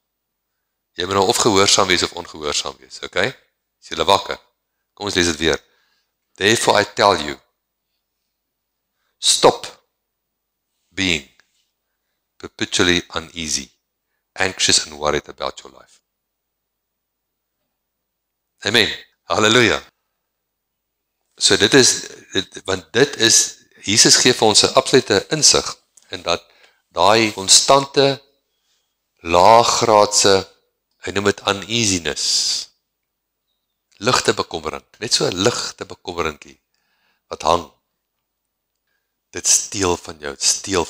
Jy moet nou of gehoorsaam wees of ongehoorsaam wees, okay? Is jy wakker? Kom ons lees dit weer. Therefore I tell you, stop being perpetually uneasy, anxious and worried about your life. Amen. Halleluja. So want dit is, Jesus gee vir ons 'n absolute insig in dat daai konstante, laaggraadse, hy noem dit uneasiness, ligte bekommering, net so 'n ligte bekommeringkie, wat hang, dit steel van jou, dit steel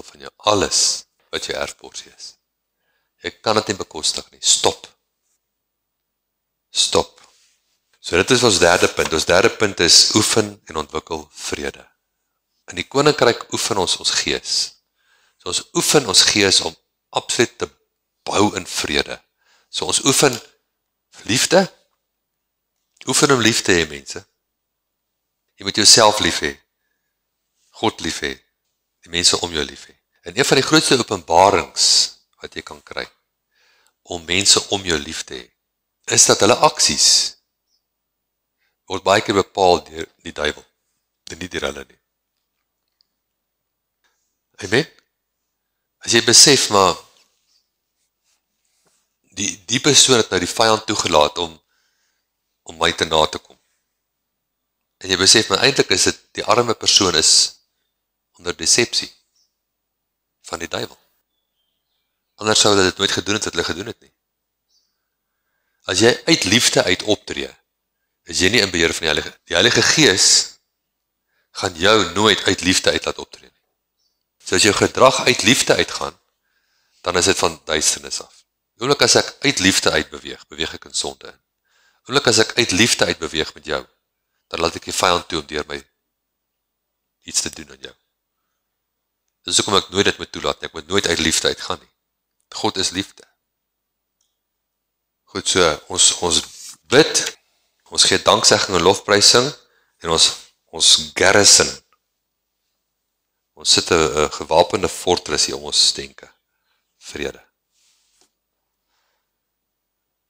van jou, alles wat jou erfporsie is. Jy kan dit nie bekostig nie, stop. So dit is ons derde punt. Ons derde punt is oefen en ontwikkel vrede. In die koninkryk oefen ons gees. So ons oefen ons gees om absoluut te bou in vrede. So ons oefen liefde. Oefen om lief te hê, mense. Jy moet jouself lief hê. God lief hê. Die mense om jou lief hê. En een van die grootste openbarings wat jy kan kry om mense om jou lief te hê, is dat hulle aksies word baie keer bepaal deur die duiwel, en nie deur hulle nie. Amen? As jy besef, maar die persoon het nou die vyand toegelaat om my te na te kom. En jy besef, maar eintlik is dit, die arme persoon is onder decepsie van die duiwel. Anders sou hulle dit nooit gedoen het wat hulle gedoen het nie. As jy uit liefde uit optree, is jy nie in beheer van die Heilige. Die Heilige Gees gaan jou nooit uit liefde uit laat optree nie. So as jou gedrag uit liefde uitgaan, dan is dit van duisternis af. Oomblik as ek uit liefde uit beweeg ek in sonde in. Oomblik as ek uit liefde uit beweeg met jou, dan laat ek die vyand toe om deur my iets te doen aan jou. Dis hoekom ek nooit dit moet toelaat nie. Ek moet nooit uit liefde uitgaan nie. God is liefde. Goed, so, ons bid, ons gee danksegging en lofprysing, en ons garrison. Ons sit 'n gewapende fortress hier om ons denke. Vrede.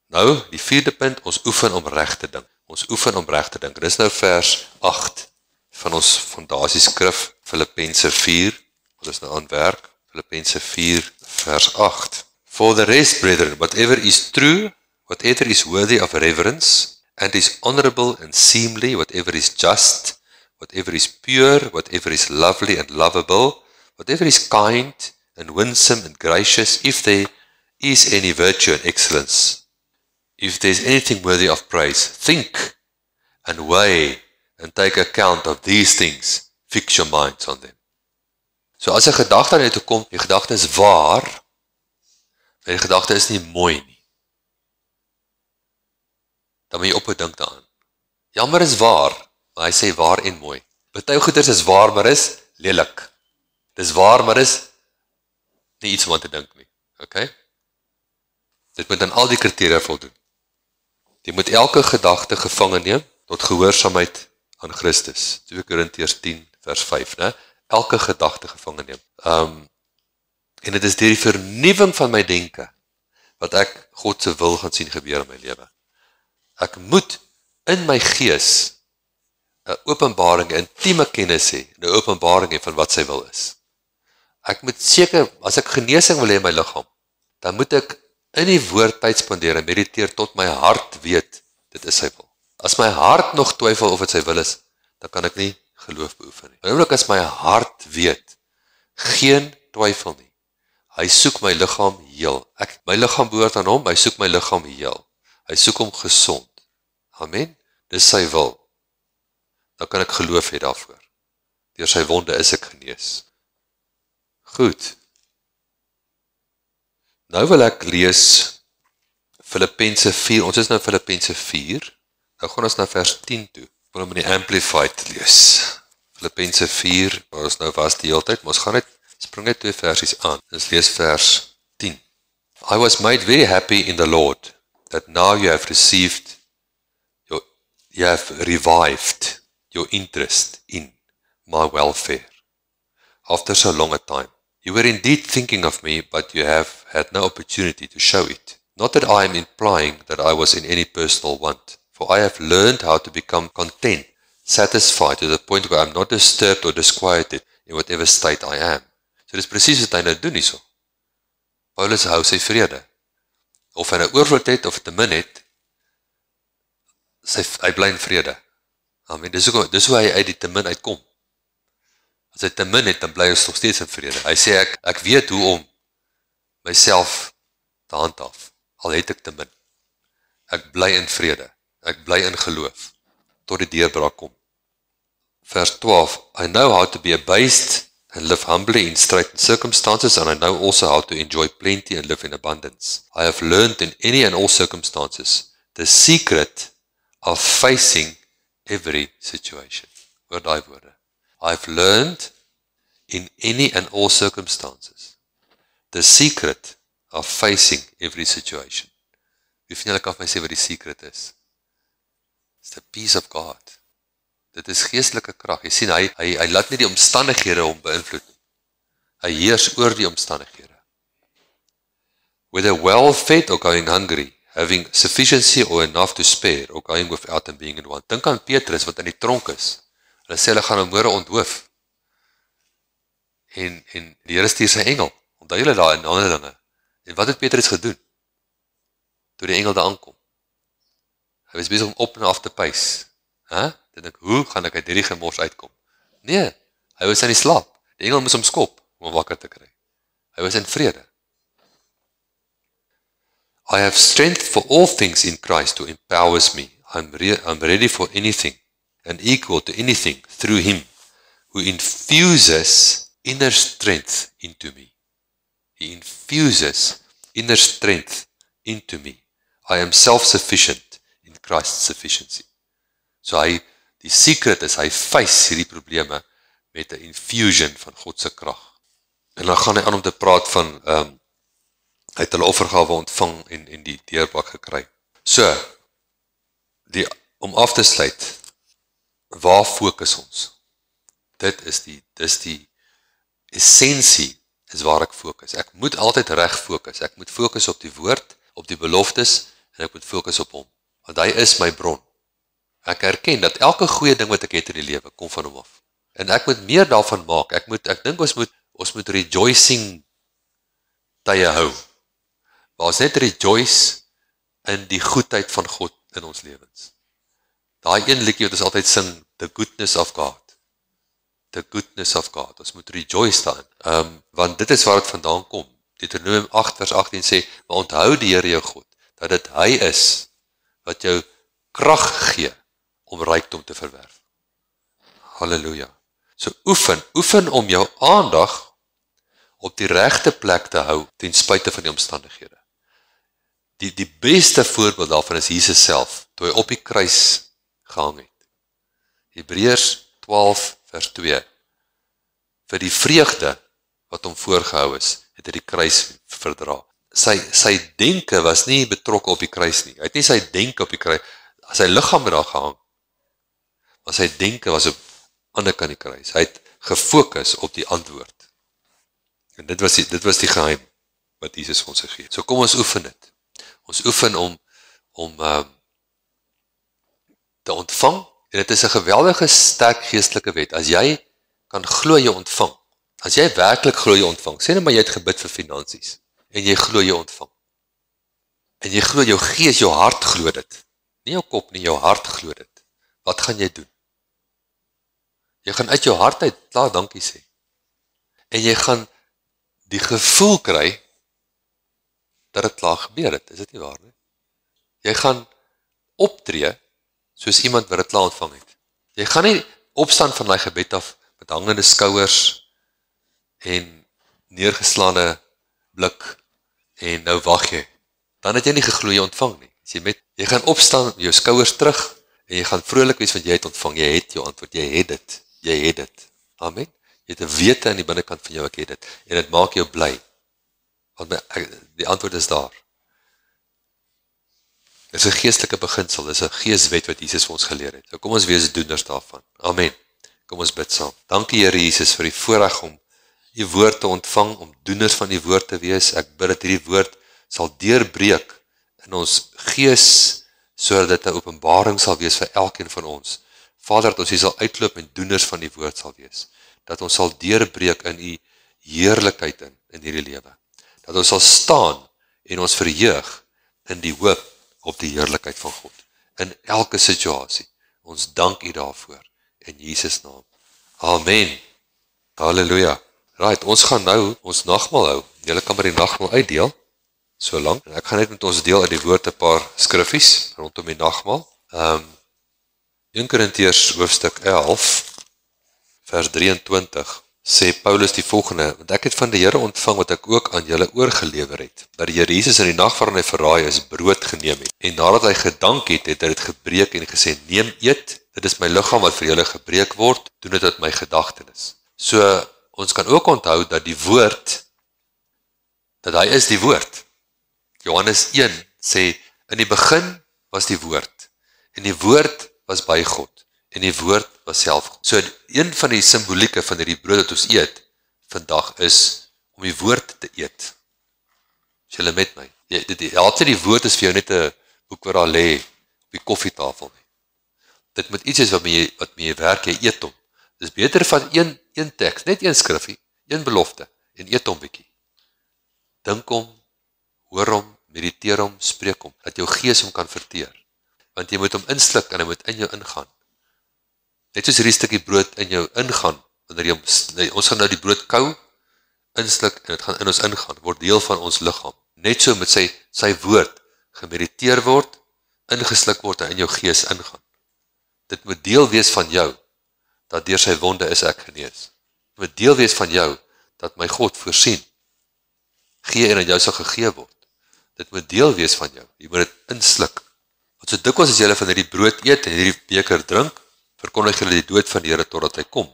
Nou, die vierde punt, ons oefen om reg te dink. Ons oefen om reg te dink. Dis nou vers 8 van ons fondasieskrif, Filippense 4, wat is nou aan werk, Filippense 4, vers 8. For the rest, brethren, whatever is true, whatever is worthy of reverence, and is honorable and seemly, whatever is just, whatever is pure, whatever is lovely and lovable, whatever is kind and winsome and gracious, if there is any virtue and excellence, if there is anything worthy of praise, think and weigh and take account of these things, fix your minds on them. So as 'n gedagte aan jou toe kom, die gedagte is waar, My gedagte is nie mooi nie. Dan moet jy ophou dink daaraan. Jammer is waar, maar hy sê waar en mooi. Party goeders is waar, maar is lelik. Dis waar, maar is nie iets om aan te dink nie. Okay? Dit moet aan al die kriteria voldoen. Jy moet elke gedagte gevange neem tot gehoorsaamheid aan Christus. 2 Korintiërs 10 vers 5, né? Elke gedagte gevange neem. En dit is deur die vernuwing van my denke wat ek God se wil gaan sien gebeur in my lewe. Ek moet in my gees 'n openbaring, 'n intieme kennis hê, 'n openbaring hê van wat sy wil is. Ek moet seker, as ek genesing wil hê in my liggaam, dan moet ek in die woord tyd spandeer en mediteer tot my hart weet, dit is sy wil. As my hart nog twyfel of dit sy wil is, dan kan ek nie geloof beoefen nie. Oomblik as my hart weet, geen twyfel nie. Hy soek my liggaam heel. My liggaam behoort aan hom, hy soek my liggaam heel. Hy soek hom gesond. Amen. Dis sy wil. Dan kan ek geloof hê daarvoor. Deur sy wonde is ek genees. Goed. Nou wil ek lees Filippense 4. Ons is nou Filippense 4. Nou gaan ons na vers 10 toe. Ek wil hom in die Amplified lees. Filippense 4, waar ons nou was die hele tyd, maar ons gaan net, spring net 2 versies aan. Ons lees vers 10. I was made very happy in the Lord, that now you have revived your interest in my welfare. After so long a time. You were indeed thinking of me, but you have had no opportunity to show it. Not that I am implying that I was in any personal want, for I have learned how to become content, satisfied to the point where I am not disturbed or disquieted in whatever state I am. So dis presies wat hy nou doen hierso. Paulus hou sy vrede. Of hy nou oorvloed het, of te min het, hy bly in vrede. Amen. Dis hoe hy uit die te min uitkom. As hy te min het, dan bly ons nog steeds in vrede. Hy sê, ek weet hoe om myself te handhaaf, al het ek te min. Ek bly in vrede, ek bly in geloof, tot die deurbraak kom. Vers 12, I know how to be abased and live humbly in straitened circumstances, and I know also how to enjoy plenty and live in abundance. I have learned in any and all circumstances the secret of facing every situation. Hoor daai woorde. I've learned in any and all circumstances the secret of facing every situation. Wie van julle kan my sê wat die secret is? It's the peace of God. Dit is geestelike krag. Jy sien, hy laat nie die omstandighede hom beïnvloed nie. Hy heers oor die omstandighede. Whether well fed or going hungry, having sufficiency or enough to spare, or going without and being in want. Dink aan Petrus wat in die tronk is. Hulle sê hulle gaan hom môre onthoof. En die Here stuur sy engel. Onthou julle daar in Handelinge. En wat het Petrus gedoen? Toe die engel daar aankom. Hy was besig om op en af te pys. Dan dink, hoe gaan ek uit hierdie gemors uitkom? Nee, hy was in die slaap. Die engel moes hom skop om hom wakker te kry. Hy was in vrede. I have strength for all things in Christ who empowers me. I'm ready for anything and equal to anything through him who infuses inner strength into me. He infuses inner strength into me. I am self-sufficient in Christ's sufficiency. So die secret is, hy face hierdie probleme met 'n infusion van God se krag. En dan gaan hy aan om te praat van, hy het hulle offergawe ontvang en die deurbraak gekry. So, om af te sluit, waar fokus ons? Dit is die essensie, is waar ek fokus. Ek moet altyd reg fokus. Ek moet fokus op die woord, op die beloftes, en ek moet fokus op hom. Want hy is my bron. Ek erken dat elke goeie ding wat ek het in die lewe, kom van hom af. En ek moet meer daarvan maak. Ek dink ons moet rejoicing tye hou. Waar ons net rejoice in die goedheid van God in ons lewens. Daai een liedjie wat ons altyd sing, the goodness of God. The goodness of God. Ons moet rejoice daarin. Want dit is waar het vandaan kom. Deuteronomium 8 vers 18 sê, maar onthou die Here jou God, dat dit hy is, wat jou krag gee, om rykdom te verwerf. Halleluja. So oefen om jou aandag op die regte plek te hou, ten spyte van die omstandighede. Die beste voorbeeld daarvan is Jesus self, toe hy op die kruis gehang het. Hebreërs 12 vers 2. Vir die vreugde wat hom voorgehou is, het hy die kruis verdra. Sy denke was nie betrokke op die kruis nie. Hy het nie sy denke op die kruis, sy liggaam het daar gehang, maar sy denke was op ander kant die kruis. Hy het gefokus op die antwoord. En dit was die geheim wat Jesus ons gegee het. So kom ons oefen dit. Ons oefen om te ontvang, en dit is 'n geweldige sterk geestelike wet. As jy kan glo jy ontvang, as jy werklik glo jy ontvang, sê net maar jy het gebid vir finansies, en jy glo jy ontvang, en jy glo jou gees, jou hart glo dit, nie jou kop nie, jou hart glo dit, wat gaan jy doen? Jy gaan uit jou hart uit klaar dankie sê, en jy gaan die gevoel kry, dat het klaar gebeur het, is dit nie waar nie? Jy gaan optree, soos iemand wat het klaar ontvang het. Jy gaan nie opstaan van die gebed af, met hangende skouers, en neergeslaande blik, en nou wag jy, dan het jy nie geglo jy ontvang nie. Jy gaan opstaan, jou skouers terug, en jy gaan vrolik wees, want jy het ontvang, jy het jou antwoord, jy het dit. Amen. Jy het 'n wete aan die binnekant van jou, ek het dit, en dit maak jou bly, want die antwoord is daar. Dit is 'n geestelike beginsel, dit is 'n geeswet wat Jesus vir ons geleer het. So kom ons wees doeners daarvan. Amen. Kom ons bid saam. Dankie Here Jesus vir die voorreg om u woord te ontvang, om doeners van die woord te wees. Ek bid dat hierdie woord sal deurbreek in ons gees, sodat dit 'n openbaring sal wees vir elkeen van ons. Vader, dat ons hier sal uitloop en doeners van die woord sal wees. Dat ons sal deurbreek in u heerlikheid in hierdie lewe. Dat ons sal staan en ons verheug in die hoop op die heerlikheid van God. In elke situasie. Ons dank u daarvoor. In Jesus naam. Amen. Halleluja. Right, ons gaan nou ons nagmaal hou. Julle kan maar die nagmaal uitdeel. So lank. En ek gaan net met ons deel uit die woord 'n paar skriffies rondom die nagmaal. 1 Korintiërs hoofstuk 11 vers 23 sê Paulus die volgende: want ek het van die Here ontvang wat ek ook aan julle oorgelewer het, dat die Here Jesus in die nag waarin hy verraai is, brood geneem het. En nadat hy gedank het, het hy dit gebreek en gesê: neem, eet, dit is my liggaam wat vir julle gebreek word, doen dit uit my gedagtenis. So ons kan ook onthou dat die woord, dat hy is die woord. Johannes 1 sê, in die begin was die woord, en die woord was by God, en die woord was self God. So een van die simbolieke van die brood wat ons eet vandag is om die woord te eet. Is julle met my? Altyd die woord is vir jou net 'n boek wat daar lê op die koffietafel nie. Dit moet iets is wat met jy werk, jy eet hom. Dis beter van een teks, net een skrifgie, een belofte, en eet hom bietjie. Dink hom, hoor hom, mediteer hom, spreek hom, dat jou gees hom kan verteer. Want jy moet hom insluk en hy moet in jou ingaan. Net soos hierdie stukkie brood in jou ingaan, wanneer ons gaan nou die brood kou, insluk en dit gaan in ons ingaan, word deel van ons liggaam. Net so met sy woord gemediteer word, ingesluk word en in jou gees ingaan. Dit moet deel wees van jou, dat deur sy wonde is ek genees. Dit moet deel wees van jou, dat my God voorsien, gee en aan jou sal gegee word. Dit moet deel wees van jou, jy moet dit insluk. Want so dikwels as jy van hierdie brood eet en hierdie beker drink, verkondig julle die dood van die Here totdat hy kom.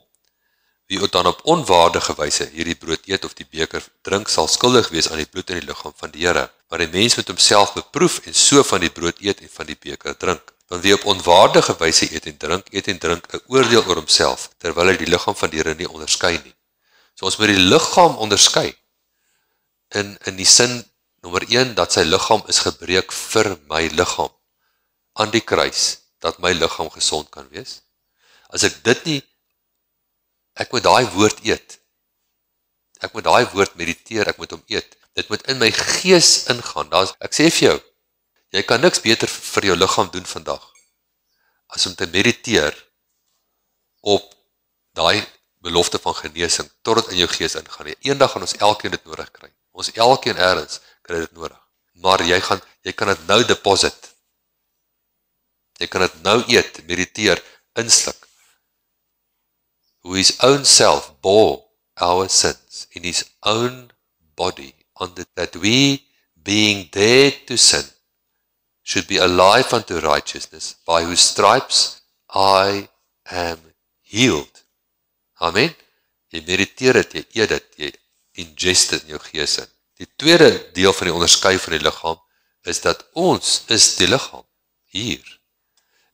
Wie ook dan op onwaardige wyse hierdie brood eet of die beker drink, sal skuldig wees aan die bloed en die liggaam van die Here. Maar die mens moet homself beproef en so van die brood eet en van die beker drink. Want wie op onwaardige wyse eet en drink 'n oordeel oor homself, terwyl hy die liggaam van die Here nie onderskei nie. So ons moet die liggaam onderskei. In die sin, nommer 1, dat sy liggaam is gebreek vir my liggaam. Aan die kruis, dat my liggaam gesond kan wees. As ek dit nie, ek moet daai woord eet. Ek moet daai woord mediteer, ek moet hom eet. Dit moet in my gees ingaan. Ek sê vir jou, jy kan niks beter vir jou liggaam doen vandag, as om te mediteer op daai belofte van genesing, totdat in jou gees ingaan. Eendag gaan ons elkeen dit nodig kry. Ons elkeen ergens kry dit nodig. Maar jy kan dit nou deposit. Jy kan dit nou eet, mediteer, insluk. Who his own self bore our sins in his own body, that we being dead to sin, should be alive unto righteousness, by whose stripes I am healed. Amen. Jy mediteer dit, jy eet dit, jy ingest dit in jou gees in. Die tweede deel van die onderskei van die liggaam, is dat ons is die liggaam, hier.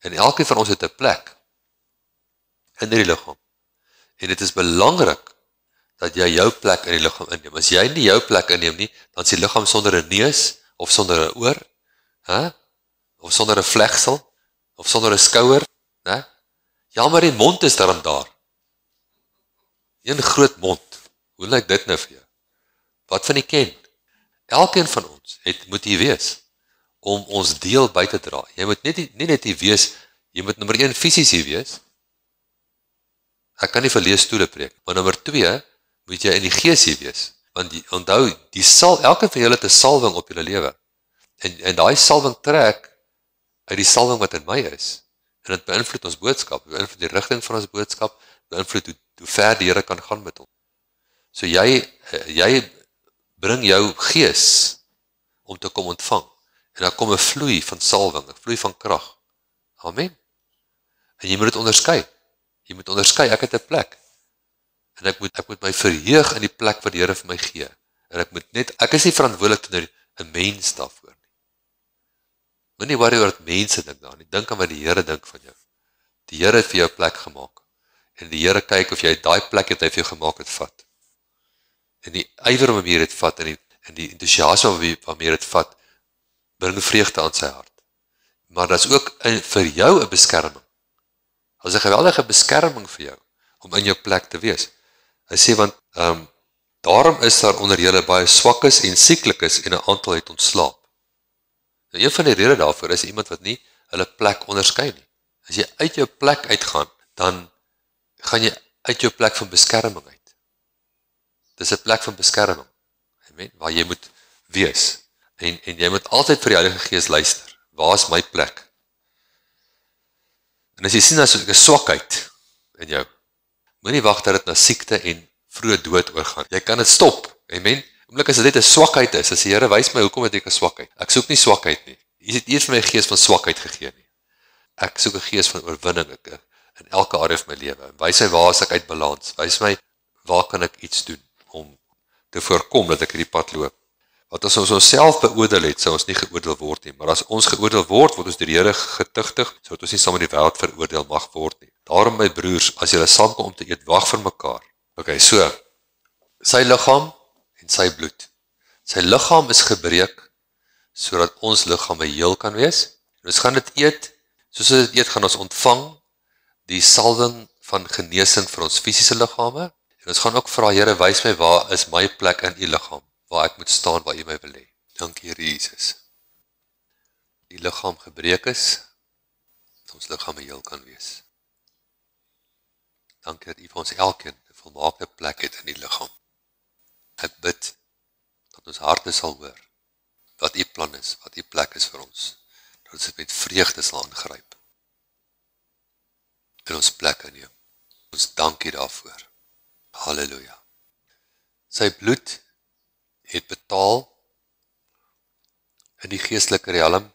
En elkeen van ons het 'n plek in die liggaam. En dit is belangrik dat jy jou plek in die liggaam inneem. As jy nie jou plek inneem nie, dan is die liggaam sonder 'n neus, of sonder 'n oor, of sonder 'n vlegsel, of sonder 'n skouer. Ja, maar die mond is daar. Een groot mond. Hoe lyk dit nou vir jou? Wat van die ken? Elkeen van ons moet hier wees, om ons deel by te dra. Jy moet nie net hier wees, jy moet nommer 1 fisies hier wees. Ek kan nie vir leesstoele preek, maar nommer 2, moet jy in die gees hier wees. Want onthou, elke van julle het 'n salwing op julle lewe. En daai salwing trek uit die salwing wat in my is. En dit beïnvloed ons boodskap, beïnvloed die rigting van ons boodskap, beïnvloed hoe ver die Here kan gaan met ons. So jy bring jou gees om te kom ontvang. En dan kom 'n vloei van salwing, 'n vloei van krag. Amen. En jy moet dit onderskei. Jy moet onderskei, ek het 'n plek. En ek moet my verheug in die plek wat die Here vir my gee. En ek is nie verantwoordelik teenoor 'n mens daarvoor nie. Moenie worry oor wat mense dink daar nie. Dink aan wat die Here dink van jou. Die Here het vir jou 'n plek gemaak. En die Here kyk of jy daai plek het hy vir jou gemaak het vat. En die ywer om hier dit vat, en die entoesiasme waarmee dit vat, bring vreugde aan sy hart. Maar dat is ook vir jou 'n beskerming. Dat is 'n geweldige beskerming vir jou, om in jou plek te wees. Hy sê, want daarom is daar onder julle baie swakkes en sieklikes, en 'n aantal het ontslaap. Nou, een van die redes daarvoor is iemand wat nie hulle plek onderskei nie. As jy uit jou plek uitgaan, dan gaan jy uit jou plek van beskerming uit. Dis 'n plek van beskerming, amen, waar jy moet wees. En jy moet altyd vir die Heilige Gees luister. Waar is my plek? En as jy sien as 'n swakheid in jou, moenie wag dat dit na siekte en vroeë dood oorgaan. Jy kan dit stop, amen. Oomblik as dit net 'n swakheid is, as die Here wys my hoekom het ek 'n swakheid. Ek soek nie swakheid nie. Hy het eers vir my 'n gees van swakheid gegee nie. Ek soek 'n gees van oorwinning in elke area van my lewe. Wys my waar is ek uit balans. Wys my waar kan ek iets doen om te voorkom dat ek hierdie pad loop. Want as ons onsself beoordeel het, sou ons nie geoordeel word nie. Maar as ons geoordeel word ons deur die Here getuigtig, sodat ons nie saam met die wêreld veroordeel mag word nie. Daarom, my broers, as julle saamkom om te eet, wag vir mekaar. Okay, so, sy liggaam en sy bloed. Sy liggaam is gebreek, sodat ons liggame heel kan wees. En ons gaan dit eet, soos ons dit eet, gaan ons ontvang die salwing van genesing vir ons fisiese liggame. En ons gaan ook vra, Here, wys my waar is my plek in u liggaam, waar ek moet staan, waar u my wil hê. Dankie, Here Jesus. Die liggaam gebreek is, dat ons liggame heel kan wees. Dankie dat u vir ons elkeen 'n volmaakte plek het in die liggaam. Ek bid dat ons harte sal hoor wat u plan is, wat u plek is vir ons, dat ons dit met vreugde sal aangryp in ons plek inneem. Ons dankie daarvoor. Halleluja. Sy bloed het betaal in die geestelike riem,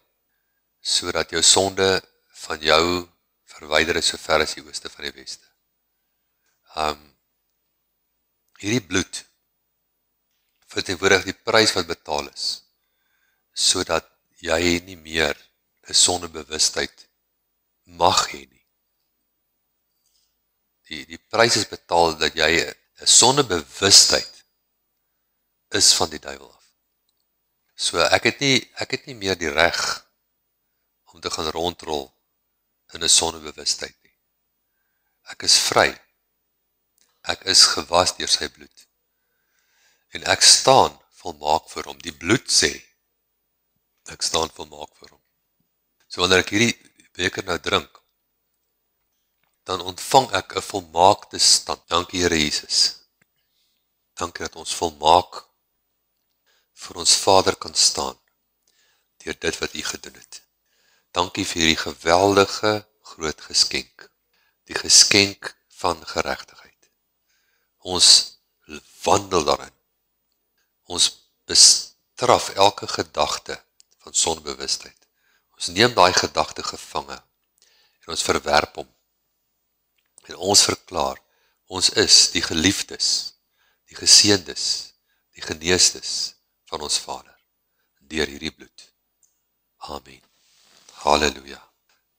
sodat jou sonde van jou verwyder is so ver as die ooste van die weste. Hierdie bloed verteenwoordig die prys wat betaal is, sodat jy nie meer 'n sondebewustheid mag hê nie. Die prys is betaal dat jy 'n sondebewustheid is van die duiwel af. So ek het nie meer die reg om te gaan rondrol in 'n sondebewustheid nie. Ek is vry. Ek is gewas deur sy bloed. En ek staan volmaak vir hom. Die bloed sê, ek staan volmaak vir hom. So wanneer ek hierdie beker nou drink, dan ontvang ek 'n volmaakte stand. Dankie, Here Jesus. Dankie dat ons volmaak vir ons Vader kan staan, deur dit wat u gedoen het. Dankie vir hierdie geweldige groot geskenk, die geskenk van geregtigheid. Ons wandel daarin. Ons draf elke gedagte van sonbewustheid. Ons neem daai gedagte gevange en ons verwerp hom. En ons verklaar, ons is die geliefdes, die geseëndes, die geneesdes van ons Vader, deur hierdie bloed. Amen. Halleluja.